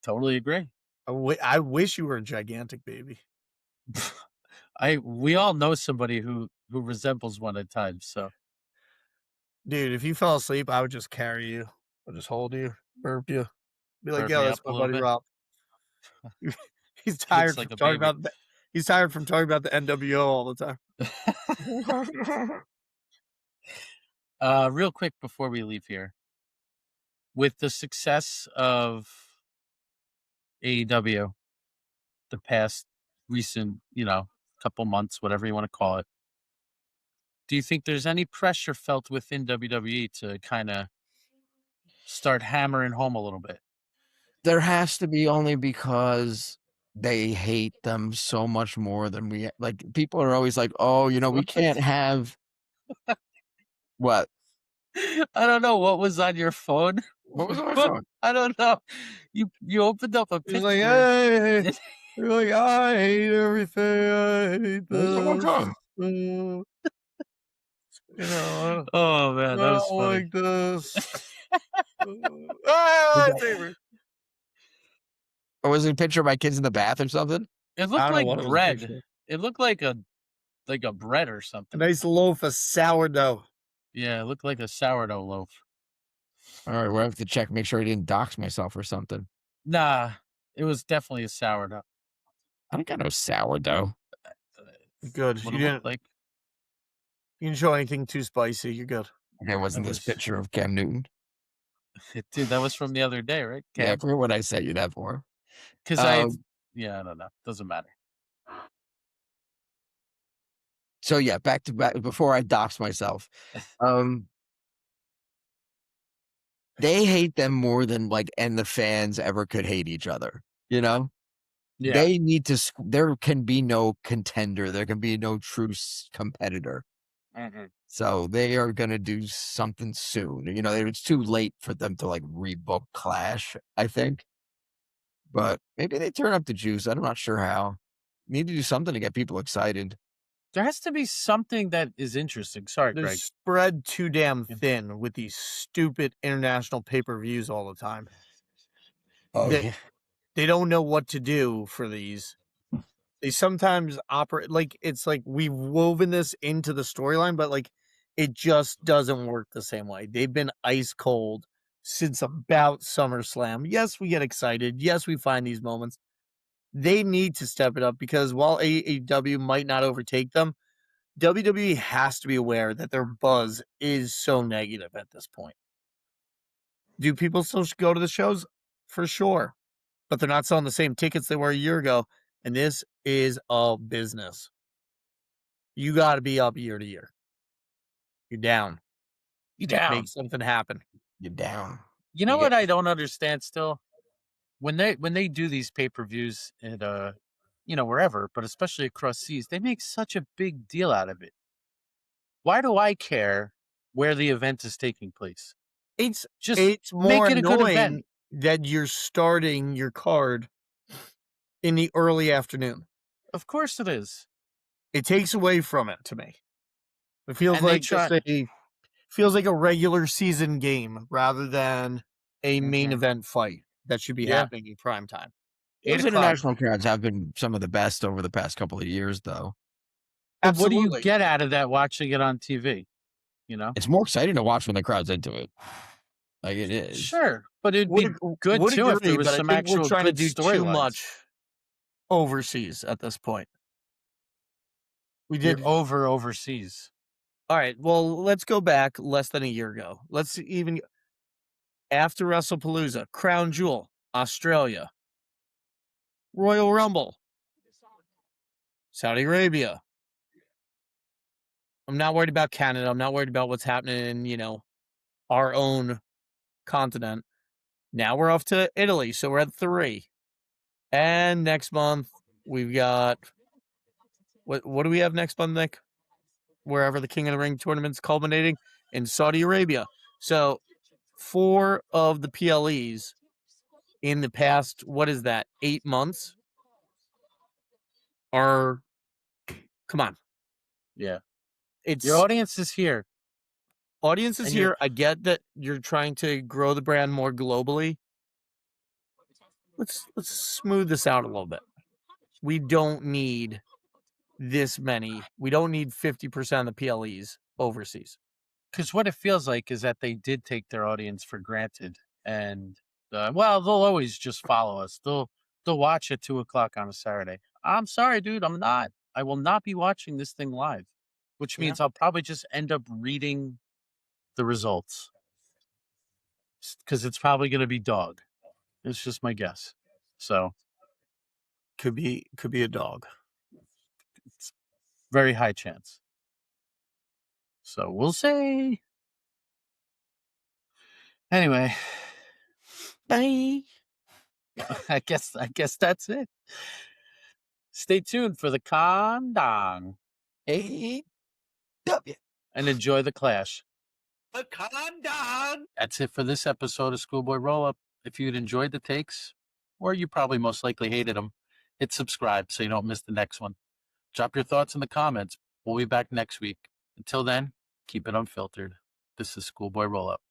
totally agree. I wish you were a gigantic baby. We all know somebody who resembles one at times. So, dude, if you fell asleep, I would just carry you. I'd just hold you, burp you, be like, "Yo, that's my buddy Rob." He's tired from talking about. He's tired from talking about the NWO all the time. Real quick before we leave here, with the success of AEW, the past recent, couple months, whatever you want to call it, do you think there's any pressure felt within WWE to kind of start hammering home a little bit? There has to be, only because they hate them so much more than we like. People are always like, "Oh, we can't have." What? I don't know what was on your phone. What was on my phone? I don't know. You opened up a picture. Like, hey. You're like, I hate everything. I hate this. Oh man, that was funny. Like this. My favorite. Or was it a picture of my kids in the bath or something? It looked like bread. It looked like a bread or something. A nice loaf of sourdough. Yeah, it looked like a sourdough loaf. All right, we'll have to check, make sure I didn't dox myself or something. Nah, it was definitely a sourdough. I don't got no sourdough. Good. You didn't You didn't show anything too spicy. You're good. There wasn't this picture of Cam Newton. Dude, that was from the other day, right? Cam? Yeah, I forget what I sent you that for. Because I don't know. Doesn't matter. So yeah, back before I dox myself. They hate them more than and the fans ever could hate each other. Yeah. They need to. There can be no contender. There can be no true competitor So they are going to do something soon. You know, it's too late for them to like rebook Clash, I think. But maybe they turn up the juice. I'm not sure how. Need to do something to get people excited. There has to be something that is interesting. Sorry, They're Greg. spread too damn thin with these stupid international pay-per-views all the time. Oh, They, yeah. they don't know what to do for these. They sometimes operate like it's like we've woven this into the storyline, but like it just doesn't work the same way. They've been ice cold since about SummerSlam. Yes, we get excited. Yes, we find these moments. They need to step it up because while AEW might not overtake them, WWE has to be aware that their buzz is so negative at this point. Do people still go to the shows? For sure. But they're not selling the same tickets they were a year ago. And this is a business. You got to be up year to year. You're down. You down. Make something happen. You're down. You know what I don't understand still? When they do these pay-per-views at wherever, but especially across seas, they make such a big deal out of it. Why do I care where the event is taking place? It's Just more make it a good event. annoying that you're starting your card in the early afternoon. Of course it is. It takes away from it to me. It feels And like feels like a regular season game rather than a main event fight that should be happening in prime time. Those international crowds have been some of the best over the past couple of years, though. But what do you get out of that watching it on TV? You know, it's more exciting to watch when the crowd's into it. Like it is. Sure, but it'd be good too if there was some actual we're trying good to do too storylines. much overseas at this point. We did overseas. All right. Well, let's go back less than a year ago. Let's even after WrestlePalooza, Crown Jewel, Australia, Royal Rumble, Saudi Arabia. I'm not worried about Canada. I'm not worried about what's happening in, our own continent. Now we're off to Italy, so we're at 3. And next month we've got what do we have next month, Nick? Wherever the King of the Ring tournament's culminating in Saudi Arabia. So 4 of the PLEs in the past, 8 months are, come on. Yeah. Your audience is here. Audience is here. I get that you're trying to grow the brand more globally. Let's smooth this out a little bit. We don't need this many. We don't need 50% of the PLEs overseas. Because what it feels like is that they did take their audience for granted, and they'll always just follow us. They'll watch at 2:00 on a Saturday. I'm sorry, dude. I'm not. I will not be watching this thing live, which means I'll probably just end up reading the results because it's probably going to be dog. It's just my guess. So could be a dog. It's very high chance. So we'll see. Anyway, bye. I guess that's it. Stay tuned for the Condong. AEW. And enjoy the clash. The Condong. That's it for this episode of Schoolboy Rollup. If you'd enjoyed the takes, or you probably most likely hated them, hit subscribe so you don't miss the next one. Drop your thoughts in the comments. We'll be back next week. Until then, keep it unfiltered. This is Schoolboy Rollup.